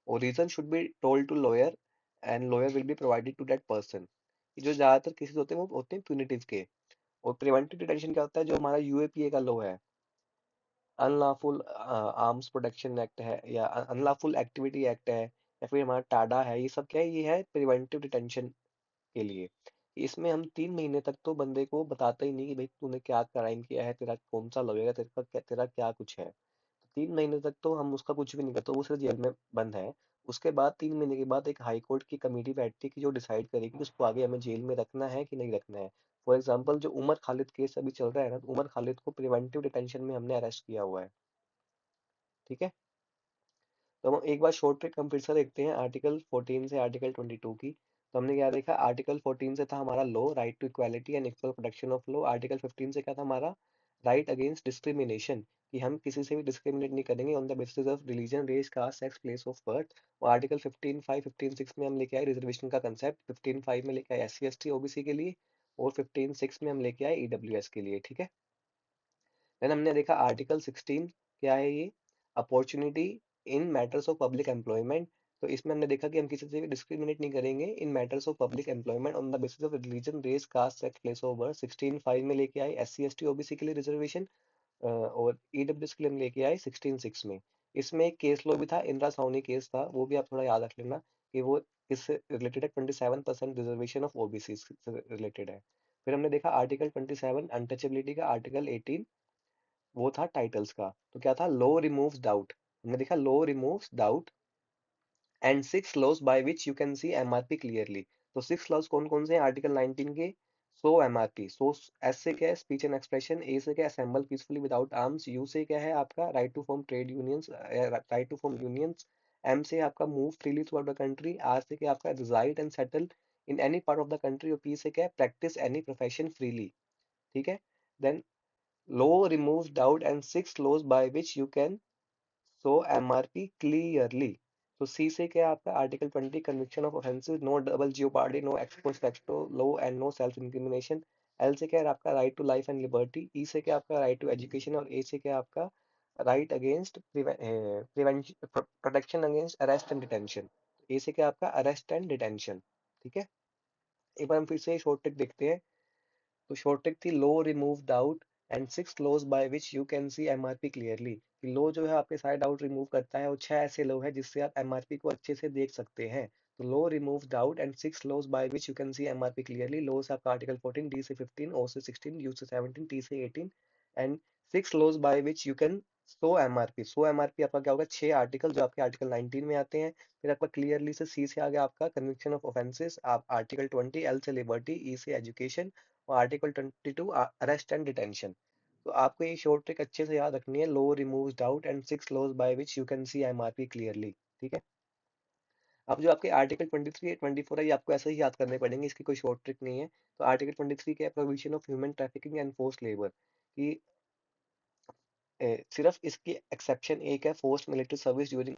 और reason should be told to lawyer and lawyer will be provided to that person. जो ज्यादातर केसेस होते हैं वो होते हैं प्यूनिटिव के। और प्रिवेंटिव डिटेंशन क्या होता है, जो हमारा यूएपीए का लॉ है, अनलॉफुल आर्म्स प्रोटेक्शन एक्ट है या अनलॉफुल एक्टिविटी एक्ट है, या फिर हमारा टाडा है, ये सब क्या है, ये है प्रिवेंटिव डिटेंशन के लिए। इसमें हम 3 महीने तक तो बंदे को बताते ही नहीं कि भाई तूने क्या क्राइम किया है, तेरा कौन सा लगेगा, तेरा क्या कुछ है। 3 महीने तक तो हम उसका कुछ भी नहीं करते, वो सिर्फ जेल में बंद है। उसके बाद 3 महीने के बाद एक हाई कोर्ट की कमेटी बैठती है कि जो डिसाइड करेगी कि उसको आगे हमें जेल में रखना है कि नहीं रखना है। फॉर एग्जाम्पल जो उमर खालिद केस अभी चल रहा है ना, तो उमर खालिद को प्रिवेंटिव डिटेंशन में हमने अरेस्ट किया हुआ है। ठीक है। तो हम एक बार शॉर्ट ट्रिक कंप्रेसर देखते हैं आर्टिकल 14 से आर्टिकल 22 की। तो हमने क्या देखा, आर्टिकल 14 से था हमारा law right to equality and equal protection of law. Article 15 से क्या था हमारा, राइट अगेंस्ट डिस्क्रिमिनेशन, कि हम किसी से भी डिस्क्रिमिनेट नहीं करेंगे on the basis of religion, race, caste, sex, place of birth. और आर्टिकल 15(5), 15(6) में हम लेके आए रिजर्वेशन का कंसेप्ट, 15(5) में लेके आए SC ST OBC के लिए, और 15(6) में हम लेके आए EWS के लिए, ठीक है। देन हमने देखा आर्टिकल 16, क्या है ये, opportunity in matters of public employment. तो इसमें हमने देखा कि हम किसी से भी डिस्क्रिमिनेट नहीं करेंगे in matters of public employment on the basis of religion, race, caste, sex, place of birth. 16(5) में लेके आए SC ST OBC के लिए रिजर्वेशन, और EWS के लिए हम लेके आए 16(6) में। इसमें एक केस लॉ भी था, इंदिरा साहनी केस था, वो भी आप थोड़ा याद रख लेना कि वो इससे रिलेटेड है, 27% रिजर्वेशन ऑफ OBC से रिलेटेड है। फिर हमने देखा आर्टिकल 27 अनटचेबिलिटी का, आर्टिकल 18 वो था टाइटल्स का। तो क्या था, लॉ रिमूव्स डाउट, हमने देखा law removes doubt and 6 laws by which you can see MRP clearly. तो 6 लॉज कौन कौन से हैं आर्टिकल 19 के, सो MRP, सो एस से क्या है, स्पीच एंड एक्सप्रेशन, ए से क्या है, assemble peacefully without arms, U से क्या है आपका, right to form trade unions, right to form unions, M से आपका move freely throughout the country, R से क्या आपका, reside and settle in any part of the country, और पी से क्या है, प्रैक्टिस एनी प्रोफेशन फ्रीली, ठीक है। Then law removes doubt and 6 laws by which you can show MRP clearly। तो सी से क्या है आपका, article 20 conviction of offences, no double jeopardy, no ex post facto law and no self incrimination. L से क्या है आपका, right to life and liberty. E से क्या आपका, राइट टू एजुकेशन। और ए से क्या है आपका, right against prevention, protection against arrest and detention. A से क्या आपका, अरेस्ट एंड डिटेंशन, ठीक है। एक बार हम फिर से शॉर्ट ट्रिक देखते हैं। तो शॉर्ट ट्रिक थी, low remove doubt and 6 laws by which you can see MRP clearly. Low जो है आपके सारे डाउट रिमूव करता है, और 6 ऐसे लो है जिससे आप MRP को अच्छे से देख सकते हैं। तो low remove doubt and 6 laws by which you can see MRP clearly. Low से आपका आर्टिकल 14, डी से 15, ओ से 16, यू से 17, टी से 18, and 6 laws by which you can saw MRP। So MRP आपका क्या होगा, 6 आर्टिकल जो आपके आर्टिकल 19 में आते हैं। फिर आपका क्लियरली से सी से आ गया आपका कन्विक्शन ऑफ ऑफेंसेस, आप आर्टिकल 20, एल से लिबर्टी, ई से एजुकेशन, और आर्टिकल 22 अरेस्ट एंड डिटेंशन। तो आपको ये शॉर्ट ट्रिक अच्छे से याद रखनी है, low removes doubt and 6 laws by which you can see MRP clearly, ठीक है। अब जो आपके आर्टिकल 23 24 है, ये आपको ऐसे ही याद करने पड़ेंगे, इसकी कोई शॉर्ट ट्रिक नहीं है। तो आर्टिकल 23 क्या है, provision of human trafficking and force labour, कि सिर्फ इसकी एक्सेप्शन एक है, force military service during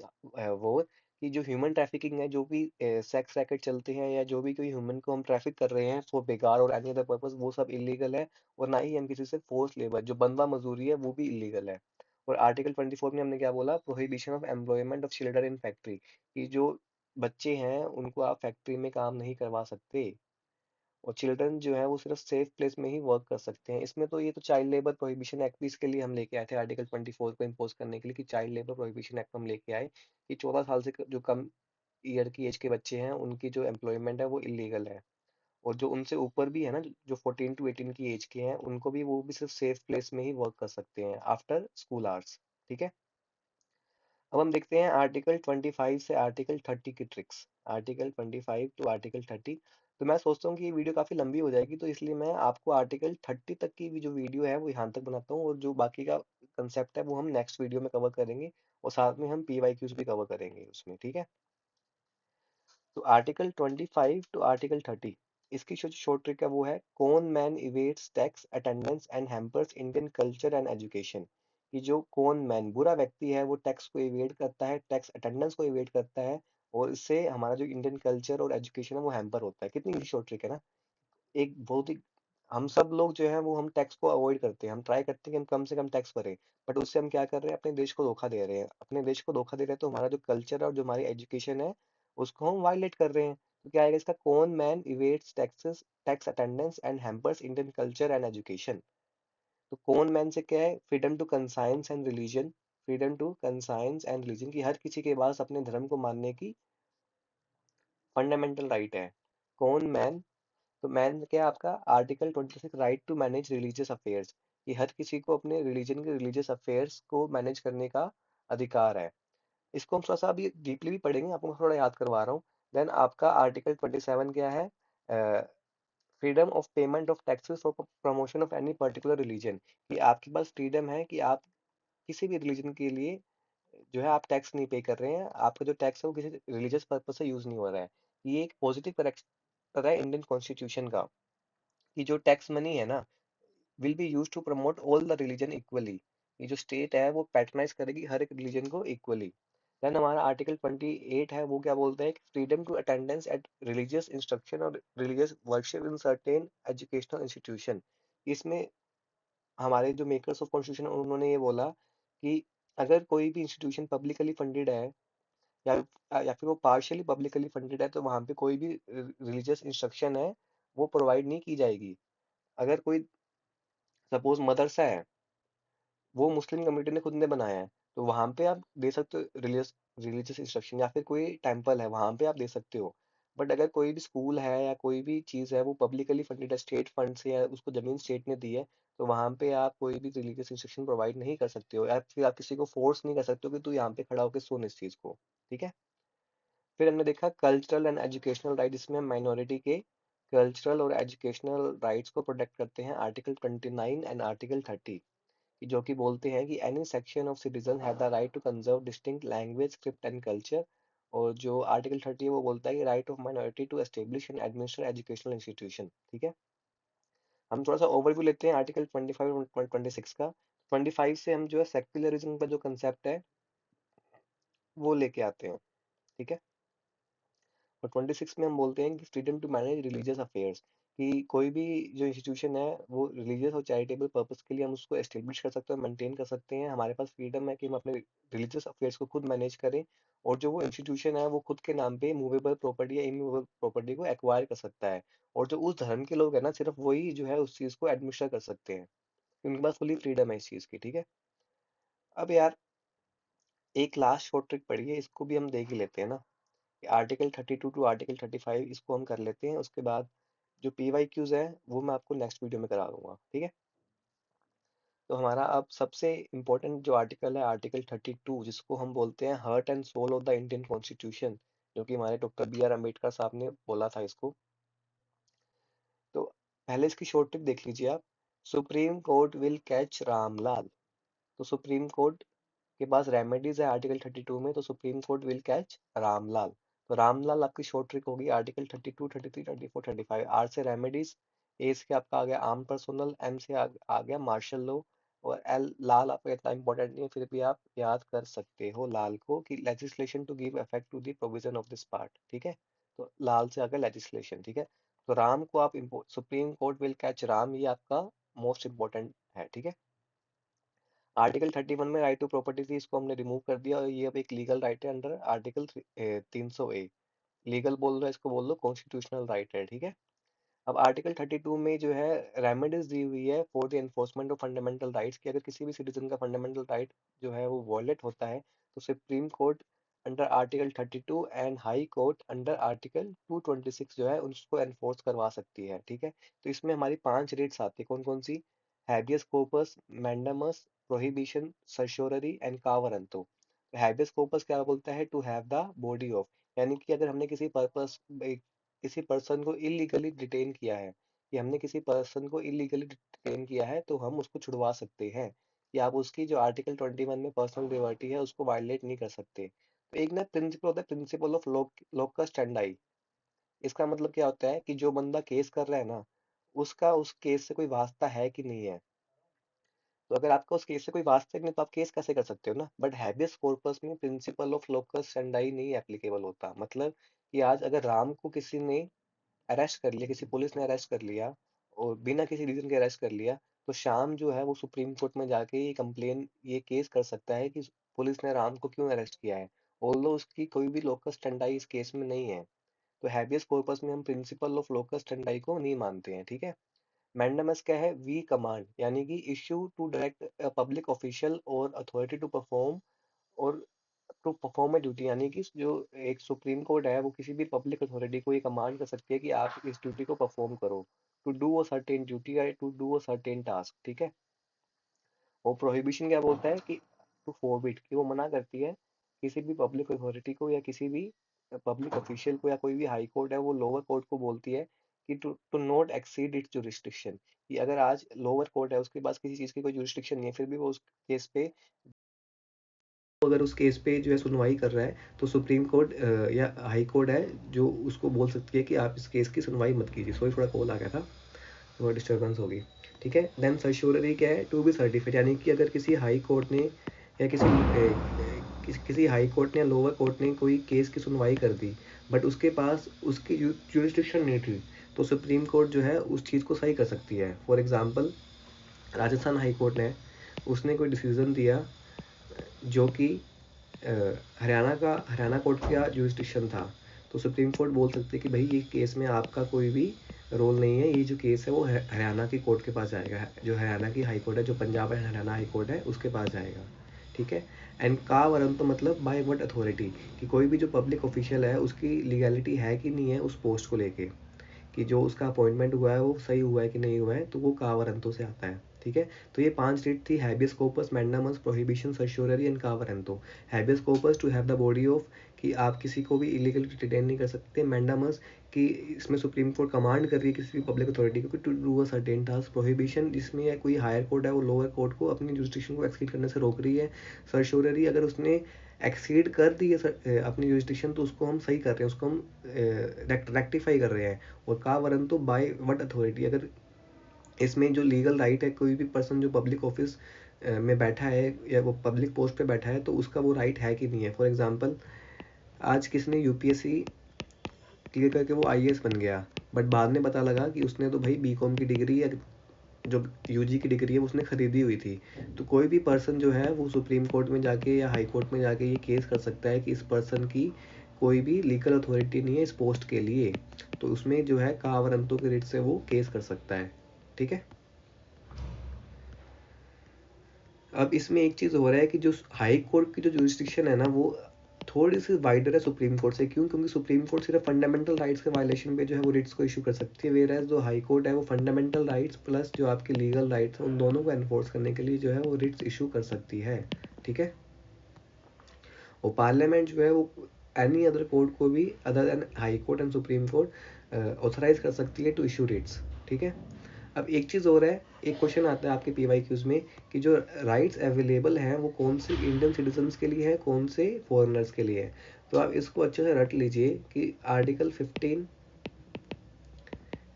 war, कि जो ह्यूमन ट्रैफिकिंग है, जो भी सेक्स रैकेट चलते हैं, या जो भी कोई ह्यूमन को हम ट्रैफिक कर रहे हैं फॉर बेकार और एनी अदर पर्पस, वो सब इलीगल है। और ना ही हम किसी से फोर्स लेबर, जो बंधुआ मजदूरी है, वो भी इलीगल है। और आर्टिकल 24 में हमने क्या बोला, prohibition of employment of children in factory, कि जो बच्चे हैं उनको आप फैक्ट्री में काम नहीं करवा सकते, और चिल्ड्रन जो है वो सिर्फ सेफ प्लेस में ही वर्क कर सकते हैं। इसमें तो ये तो चाइल्ड लेबर प्रोहिबिशन एक्ट भी इसके लिए हम लेके आए थे, आर्टिकल 24 को इम्पोज करने के लिए, कि चाइल्ड लेबर प्रोहिबिशन एक्ट हम लेके आए, कि 14 साल से जो कम ईयर की एज के बच्चे हैं उनकी जो एम्प्लॉयमेंट है वो इलीगल है। और जो उनसे ऊपर भी है ना, जो 14 to 18 की एज के हैं, उनको भी, वो भी सिर्फ सेफ प्लेस में ही वर्क कर सकते हैं आफ्टर स्कूल आवर्स, ठीक है। अब हम देखते हैं आर्टिकल 25 से आर्टिकल 30 की ट्रिक्स, आर्टिकल 25 टू आर्टिकल 30। तो मैं सोचता हूँ कि ये वीडियो काफ़ी लंबी हो जाएगी, तो इसलिए मैं आपको आर्टिकल 30 तक की भी जो वीडियो है वो यहाँ तक बनाता हूँ, और जो बाकी का कंसेप्ट है वो हम नेक्स्ट वीडियो में कवर करेंगे, और साथ में हम PYQs भी कवर करेंगे उसमें, ठीक है। तो आर्टिकल 25 टू आर्टिकल 30, इसकी जो शॉर्ट ट्रिक है वो है, कौन man evades tax attendance and hampers Indian culture and education. कि जो कौन मैन, बुरा व्यक्ति है, वो टैक्स को इवेट करता है, टैक्स अटेंडेंस को इवेट करता है, और इससे हमारा जो इंडियन कल्चर और एजुकेशन है वो हैम्पर होता है। कितनी शॉर्ट ट्रिक है ना, एक बहुत ही, हम सब लोग जो है वो हम टैक्स को अवॉइड करते हैं, हम ट्राई करते हैं कि हम कम से कम टैक्स भरें, बट उससे हम क्या कर रहे हैं, अपने देश को धोखा दे रहे हैं, अपने देश को धोखा दे रहे हैं, तो हमारा जो कल्चर और जो हमारी एजुकेशन है उसको हम वायलेट कर रहे हैं। तो क्या आएगा इसका, कौन man evades taxes tax attendance and hampers Indian culture and education. तो कौन मैन से क्या है, freedom to conscience and religion, freedom to conscience and religion, की हर किसी के पास अपने धर्म को मानने की फंडामेंटल राइट है। कौन मैन, तो मैन क्या है आपका, article 26 right to manage religious affairs, कि हर किसी को अपने रिलीजन के रिलीजियस अफेयर्स को मैनेज करने का अधिकार है। इसको हम थोड़ा सा अभी डीपली भी पढ़ेंगे, आपको थोड़ा याद करवा रहा हूँ। देन आपका आर्टिकल 27 क्या है, freedom of payment of taxes for promotion of any particular religion, कि आपके पास फ्रीडम है कि आप किसी भी रिलीजन के लिए जो है आप टैक्स नहीं पे कर रहे हैं, आपका जो टैक्स है वो किसी रिलीजियस पर्पज से यूज नहीं हो रहा है। ये एक पॉजिटिव करेक्टर है इंडियन कॉन्स्टिट्यूशन का, कि जो टैक्स मनी है ना, will be used to promote all the religion equally. ये जो स्टेट है वो पैट्रनाइज करेगी हर एक रिलीजन को इक्वली। देन हमारा आर्टिकल 28 है, वो क्या बोलता है कि freedom to attendance at religious instruction और religious worship in certain educational institution. इसमें हमारे जो मेकर्स ऑफ कॉन्स्टिट्यूशन उन्होंने ये बोला कि अगर कोई भी इंस्टीट्यूशन पब्लिकली फंडेड है या या फिर वो पार्शियली पब्लिकली फंडेड है, तो वहाँ पे कोई भी रिलीजियस इंस्ट्रक्शन है वो प्रोवाइड नहीं की जाएगी। अगर कोई सपोज मदरसा है, वो मुस्लिम कम्युनिटी ने खुद ने बनाया है, तो वहाँ पे आप दे सकते हो रिलीजियस रिलीजियस इंस्ट्रक्शन, या फिर कोई टेम्पल है वहाँ पे आप दे सकते हो। बट अगर कोई भी स्कूल है या कोई भी चीज़ है वो पब्लिकली फंडेड है स्टेट फंड से, या उसको जमीन स्टेट ने दी है, तो वहाँ पे आप कोई भी रिलीजियस इंस्ट्रक्शन प्रोवाइड नहीं कर सकते हो, या फिर आप किसी को फोर्स नहीं कर सकते हो कि तू यहाँ पे खड़ा होकर सुन इस चीज़ को। ठीक है। फिर हमने देखा कल्चरल एंड एजुकेशनल राइट, जिसमें हम माइनॉरिटी के कल्चरल और एजुकेशनल राइट्स को प्रोटेक्ट करते हैं, आर्टिकल 29 एंड आर्टिकल 30, कि जो कि बोलते हैं कि any section of citizen have the right to conserve distinct language, script and culture. और जो आर्टिकल 30 है वो बोलता है कि right of minority to establish and administer educational institution. ठीक है। हम थोड़ा सा ओवरव्यू लेते हैं आर्टिकल 25 और 26 का। 25 से हम जो है सेक्युलरिज्म का जो कंसेप्ट है वो लेके आते हैं। ठीक है। और 26 में हम बोलते हैं कि freedom to manage religious affairs, कि कोई भी जो इंस्टीट्यूशन है वो रिलीजियस और चैरिटेबल पर्पस के लिए हम उसको एस्टेब्लिश कर सकते हैं, मेंटेन कर सकते हैं। हमारे पास फ्रीडम है कि हम अपने रिलीजियस अफेयर्स को खुद मैनेज करें, और जो वो इंस्टीट्यूशन है वो खुद के नाम पे मूवेबल प्रॉपर्टी या इमूवेबल प्रॉपर्टी को एक्वायर कर सकता है। और जो उस धर्म के लोग हैं ना, सिर्फ वही जो है उस चीज़ को एडमिनिस्टर कर सकते हैं। उनके पास फुली फ्रीडम है इस चीज़ की। ठीक है। अब यार एक लास्ट शॉर्ट ट्रिक पड़ी है, इसको भी हम देख ही लेते हैं ना। आर्टिकल 32 टू आर्टिकल 35 इसको हम कर लेते हैं, उसके बाद जो पी वाई क्यूज है वो मैं आपको नेक्स्ट वीडियो में करा दूंगा। ठीक है। तो हमारा अब सबसे इम्पोर्टेंट जो आर्टिकल है आर्टिकल 32, जिसको हम बोलते हैं heart and soul of the Indian constitution, जो कि हमारे डॉक्टर बी आर अम्बेडकर साहब ने बोला था इसको। तो पहले इसकी शॉर्ट ट्रिक देख लीजिए आप। Supreme court will catch Ramlal. तो सुप्रीम कोर्ट के पास रेमेडीज है आर्टिकल 32 में, तो supreme court will catch Ramlal. तो रामलाल आपकी शॉर्ट ट्रिक होगी आर्टिकल 32, 33, 34, 35। आर से रेमेडीज, ए से आपका आ गया आर्म पर्सनल, एम से आ गया मार्शल लॉ, और एल लाल आपका इतना इंपॉर्टेंट नहीं है, फिर भी आप याद कर सकते हो लाल को, कि legislation to give effect to the provision of this part. ठीक है। तो लाल से आ गया लेजिस्लेशन। ठीक है। तो राम को आप supreme court will catch Ram, ये आपका मोस्ट इंपॉर्टेंट है। ठीक है। आर्टिकल 31 में राइट टू प्रॉपर्टी थी, इसको हमने रिमूव कर दिया, और ये अब एक लीगल राइट है अंडर आर्टिकल 300 ए। लीगल बोल दो, इसको बोल दो कॉन्स्टिट्यूशनल राइट है। ठीक है। अब आर्टिकल 32 में जो है रेमेडीज दी हुई है for the enforcement of fundamental rights, कि अगर किसी भी सिटीजन का फंडामेंटल राइट जो है वो वॉयलेट होता है, तो supreme court under article 32 and high court under article 226 जो है उसको एनफोर्स करवा सकती है। ठीक है। तो इसमें हमारी 5 रेट्स आती है, कौन कौन सी? Habeas corpus, mandamus, prohibition, certiorari and quo warranto. Habeas corpus क्या बोलता है? To have the body of, यानी कि अगर हमने किसी पर्सन को इलीगली डिटेन किया है, कि हमने किसी पर्सन को इलीगली डिटेन किया है, तो हम उसको छुड़वा सकते हैं, कि आप उसकी जो आर्टिकल 21 में पर्सनल लिबर्टी है उसको वायलेट नहीं कर सकते। तो एक ना प्रिंसिपल होता है, प्रिंसिपल ऑफ लोकस स्टैंडाई। इसका मतलब क्या होता है कि जो बंदा केस कर रहा है ना, उसका उस केस से कोई वास्ता है कि नहीं है। तो अगर आपका उस केस से कोई वास्ता ही नहीं, तो आप केस कैसे कर सकते हो ना। बट हैबियस कॉर्पस में प्रिंसिपल ऑफ लोकस स्टैंडाई नहीं एप्लीकेबल होता। मतलब कि आज अगर राम को किसी ने अरेस्ट कर लिया, किसी पुलिस ने अरेस्ट कर लिया, और बिना किसी रीजन के अरेस्ट कर लिया, तो शाम जो है वो सुप्रीम कोर्ट में जाके ये केस कर सकता है कि पुलिस ने राम को क्यों अरेस्ट किया है, ऑल्दो उसकी कोई भी लोकस स्टैंडाई इस केस में नहीं है। तो हैबियस कॉर्पस में हम प्रिंसिपल ऑफ लोकस स्टैंडाई को नहीं मानते हैं। ठीक है। मैंडामस क्या है? वी कमांड, यानी कि issue to direct public official और अथॉरिटी टू परफॉर्म, और टू परफॉर्म ए ड्यूटी, यानी कि जो एक सुप्रीम कोर्ट है वो किसी भी पब्लिक अथॉरिटी को ये कमांड कर सकती है कि आप इस ड्यूटी को परफॉर्म करो, to do a certain duty या to do a certain task. ठीक है। और प्रोहिबिशन क्या बोलता है कि टू फॉरबिड, कि वो मना करती है किसी भी पब्लिक अथॉरिटी को या किसी भी पब्लिक ऑफिशियल को, या कोई भी हाई कोर्ट है वो लोअर कोर्ट को बोलती है कि to to not exceed its jurisdiction, कि अगर आज लोअर कोर्ट है उसके पास किसी चीज़ की कोई जुरिस्डिक्शन नहीं है, फिर भी वो उस केस पे, अगर उस केस पे जो है सुनवाई कर रहा है, तो सुप्रीम कोर्ट या हाई कोर्ट है जो उसको बोल सकती है कि आप इस केस की सुनवाई मत कीजिए। सॉरी, थोड़ा कॉल आ गया था। वो डिस्टर्बेंस होगी, ठीक है। देन सर्श्योररी क्या है, टू बी सर्टिफाइड, यानी कि अगर किसी हाई कोर्ट ने या किसी हाई कोर्ट ने या लोअर कोर्ट ने कोई केस की सुनवाई कर दी, बट उसके पास उसकी जुरिस्डिक्शन नहीं थी, तो सुप्रीम कोर्ट जो है उस चीज़ को सही कर सकती है। For example, Rajasthan high court ने उसने कोई डिसीजन दिया जो कि हरियाणा कोर्ट का जुरिस्डिक्शन था, तो सुप्रीम कोर्ट बोल सकते हैं कि भाई ये केस में आपका कोई भी रोल नहीं है, ये जो केस है वो हरियाणा की कोर्ट के पास जाएगा, जो हरियाणा की हाई कोर्ट है, जो Punjab and Haryana high court है उसके पास जाएगा, ठीक है। एंड का वरन तो मतलब बाय व्हाट अथॉरिटी, कि कोई भी जो पब्लिक ऑफिशियल है उसकी लीगैलिटी है कि नहीं है उस पोस्ट को लेके, कि जो उसका अपॉइंटमेंट हुआ है वो सही हुआ है कि नहीं हुआ है, तो वो कावरंतो से आता है, ठीक है। तो ये 5 रिट थी, habeas corpus, mandamus, prohibition, certiorari and quo warranto. Habeas corpus to have the body of, कि आप किसी को भी इलीगली डिटेन नहीं कर सकते। मैंडामस कि इसमें सुप्रीम कोर्ट कमांड कर रही है किसी भी पब्लिक अथॉरिटी को to do a certain task. Prohibition, जिसमें कोई हायर कोर्ट है वो लोअर कोर्ट को अपनी जुरिस्डिक्शन को एक्सीड करने से रोक रही है। सर्श्योररी, अगर उसने एक्सीड कर दी है अपनी जुरिस्डिक्शन, तो उसको हम सही कर रहे हैं, उसको हम रेक्टिफाई कर रहे हैं। और का वरन तो बाय व्हाट अथॉरिटी, अगर इसमें जो लीगल राइट है, कोई भी पर्सन जो पब्लिक ऑफिस में बैठा है या वो पब्लिक पोस्ट पे बैठा है, तो उसका वो राइट है कि नहीं है। फॉर एग्जांपल, आज किसने यूपीएससी क्लियर करके वो आईएएस बन गया, बट बाद में पता लगा कि उसने तो भाई बीकॉम की डिग्री या जो यूजी की डिग्री है उसने खरीदी हुई थी। तो कोई भी पर्सन जो है वो सुप्रीम कोर्ट में जाके या हाई कोर्ट में जाके ये केस कर सकता है कि इस पर्सन की कोई भी लीगल अथॉरिटी नहीं है इस पोस्ट के लिए, तो उसमें जो है कावरंतों के रिट से वो केस कर सकता है, ठीक है। अब इसमें एक चीज़ हो रहा है कि जो हाई कोर्ट की जो जुरिस्डिक्शन है ना, वो थोड़ी सी वाइडर है सुप्रीम कोर्ट से। क्यों? क्योंकि सुप्रीम कोर्ट सिर्फ फंडामेंटल राइट्स के वायलेशन पे जो है वो रिट्स को इशू कर सकती है, वेयर एज जो हाई कोर्ट है वो फंडामेंटल राइट्स प्लस जो आपके लीगल राइट्स हैं उन दोनों को एनफोर्स करने के लिए जो है वो रिट्स इशू कर सकती है, ठीक है। और पार्लियामेंट जो है वो एनी अदर कोर्ट को भी other than high court and supreme court authorize कर सकती है टू इशू रिट्स, ठीक है। अब एक चीज़ और है, एक क्वेश्चन आता है आपके पीवाईक्यूज में कि जो राइट्स अवेलेबल हैं वो कौन से इंडियन सिटीजन्स के लिए है, कौन से फॉरेनर्स के लिए है। तो आप इसको अच्छे से रट लीजिए कि आर्टिकल 15,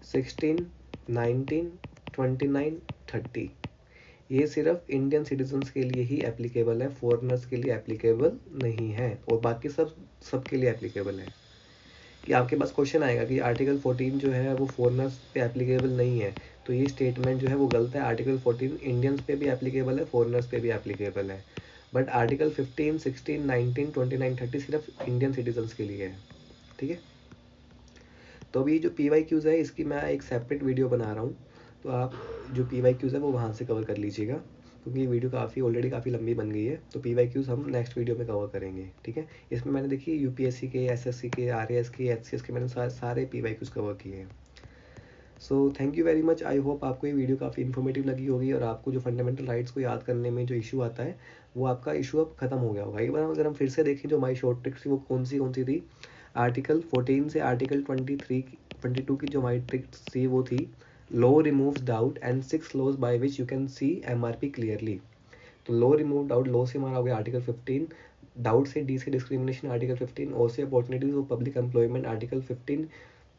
16, 19, 29, 30 ये सिर्फ इंडियन सिटीजन्स के लिए ही एप्लीकेबल है, फॉरेनर्स के लिए एप्लीकेबल नहीं है, और बाकी सबके लिए एप्लीकेबल है। कि आपके पास क्वेश्चन आएगा कि आर्टिकल 14 जो है वो फॉरेनर्स पे एप्लीकेबल नहीं है, तो ये स्टेटमेंट जो है वो गलत है। आर्टिकल 14 इंडियंस पे भी एप्लीकेबल है, फॉरेनर्स पे भी एप्लीकेबल है, बट आर्टिकल 15, 16, 19, 29, 30 सिर्फ इंडियन सिटीजन्स के लिए है, ठीक है। तो अभी जो पी वाई क्यूज़ है इसकी मैं एक सेपरेट वीडियो बना रहा हूँ, तो आप जो पी वाई क्यूज़ है वो वहाँ से कवर कर लीजिएगा, क्योंकि ये वीडियो ऑलरेडी काफ़ी लंबी बन गई है। तो पी वाई क्यूज़ हम नेक्स्ट वीडियो में कवर करेंगे, ठीक है। इसमें मैंने देखिए यूपीएससी के, एसएससी के, आरएएस के, एचसीएस के मैंने सारे पी वाई क्यूज़ कवर किए हैं। So thank you very much. I hope आपको ये वीडियो काफ़ी इन्फॉर्मेटिव लगी होगी, और आपको जो फंडामेंटल राइट्स को याद करने में जो इशू आता है वो आपका इशू अब खत्म हो गया होगा। एक बार अगर हम फिर से देखें जो हमारी शॉर्ट ट्रिक्स थी वो कौन सी थी। आर्टिकल 14 से आर्टिकल 22 की जो हमारी ट्रिक्स थी वो थी low removes doubt and 6 laws by which you can see MRP clearly. तो लो रिमूव डाउट, लो से हमारा हो गया आर्टिकल 15, डाउट से डी से डिस्क्रिमिनेशन आर्टिकल 15, ओ से opportunities of public employment article 15,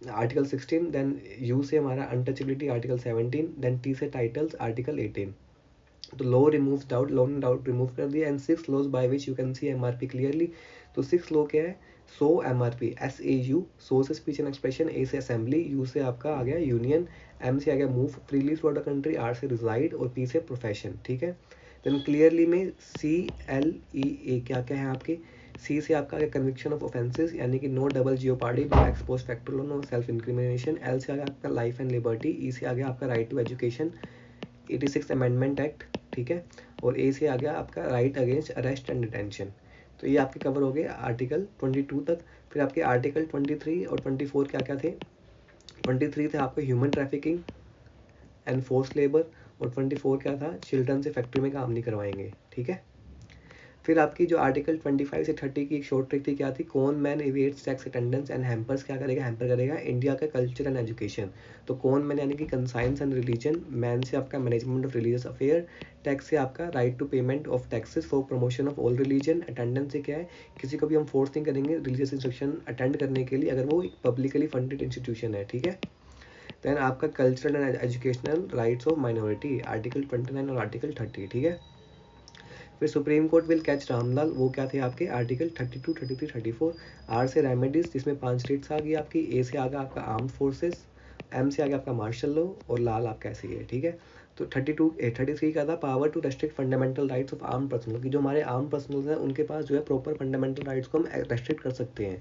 article 16, then U से हमारा अनटचेबिलिटी आर्टिकल 17, देन टी से टाइटल्स आर्टिकल 18। तो लो रिमूव डाउट, लो ने डाउट रिमूव कर दिया, and 6 laws by which you can see MRP clearly. तो 6 लॉ क्या है, सो एमआरपी, SAU, सो से स्पीच एंड एक्सप्रेशन, ए से असेंबली, यू से आपका आ गया यूनियन, एम से आ गया move freely throughout the country, R से रिजाइड, और पी से प्रोफेशन, ठीक है। देन क्लियरली में CLEA क्या क्या है आपके, सी से आपका आ गया कन्विक्शन ऑफ ऑफेंसेस, यानी कि no double jeopardy, no ex post facto, no self incrimination. L से आ गया आपका लाइफ एंड लिबर्टी, ई से आ गया आपका right to education, 86 amendment act, ठीक है। और ए से आ गया आपका right against arrest and detention. तो ये आपके कवर हो गए आर्टिकल 22 तक। फिर आपके आर्टिकल 23 और 24 क्या क्या थे। 23 थे आपके human trafficking and force labour, और 24 क्या था, चिल्ड्रन से फैक्ट्री में काम नहीं करवाएंगे, ठीक है। फिर आपकी जो आर्टिकल 25 से 30 की एक शॉर्ट ट्रिक थी, क्या थी, कौन man evades tax attendance and hampers क्या करेगा, हैम्पर करेगा इंडिया का कल्चर एंड एजुकेशन। तो कौन मैन यानी कि कंसाइंस एंड रिलीजन, मैन से आपका management of religious affair, tax से आपका right to payment of taxes for promotion of all religion, attendance से क्या है, किसी को भी हम फोर्स नहीं करेंगे रिलीजियस इंस्ट्रक्शन अटेंड करने के लिए अगर वो एक पब्लिकली फंडेड इंस्टीट्यूशन है, ठीक है। देन आपका cultural and educational rights of minority, article 29 और आर्टिकल 30, ठीक है। फिर supreme court will catch Ramlal, वो क्या थे आपके आर्टिकल 32, 33, 34। आर से रेमेडीज, जिसमें 5 स्टेट्स आ गई आपकी। ए से आ गया आपका आर्म फोर्सेस, एम से आ गया आपका मार्शल लॉ, और लाल आपका ऐसे ही है, ठीक है। तो 33 का था power to restrict fundamental rights of armed personnel, की जो हमारे आर्म पर्सनल्स हैं उनके पास जो है प्रॉपर फंडामेंटल राइट्स को हम रेस्ट्रिक्ट कर सकते हैं।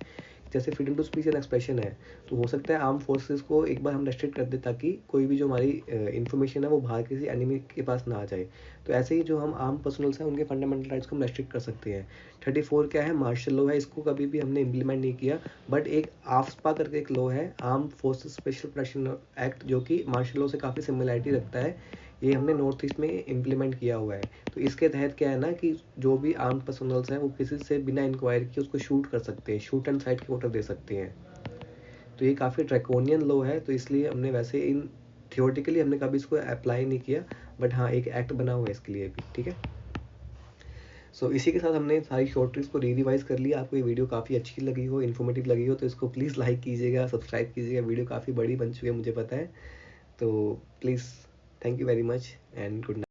जैसे freedom to speech and expression है, तो हो सकता है आर्म फोर्सेस को एक बार हम रेस्ट्रिक्ट कर दे ताकि कोई भी जो हमारी इन्फॉर्मेशन है वो बाहर किसी एनिमी के पास ना आ जाए। तो ऐसे ही जो हम आर्म पर्सनल्स हैं उनके फंडामेंटल राइट्स को हम रेस्ट्रिक्ट कर सकते हैं। 34 क्या है, मार्शल लॉ है, इसको कभी भी हमने इम्प्लीमेंट नहीं किया, बट एक आफ्सपा करके एक लॉ है, arm forces special protection act, जो कि मार्शल लॉ से काफ़ी सिमिलरिटी रखता है। ये हमने नॉर्थ ईस्ट में इम्प्लीमेंट किया हुआ है। तो इसके तहत क्या है ना कि जो भी आर्म पर्सनल्स हैं वो किसी से बिना इंक्वायरी किए उसको शूट कर सकते हैं, शूट एंड साइट के ऑर्डर दे सकते हैं। तो ये काफ़ी ड्रैकोनियन लॉ है, तो इसलिए हमने वैसे इन थियोरेटिकली हमने कभी इसको अप्लाई नहीं किया, बट हाँ एक एक्ट बना हुआ है इसके लिए भी, ठीक है। सो इसी के साथ हमने सारी शॉर्ट ट्रिक्स को रिवाइज कर लिया। आपको ये वीडियो काफ़ी अच्छी लगी हो, इन्फॉर्मेटिव लगी हो, तो इसको प्लीज़ लाइक कीजिएगा, सब्सक्राइब कीजिएगा। वीडियो काफ़ी बड़ी बन चुकी है मुझे पता है, तो please, thank you very much and good night.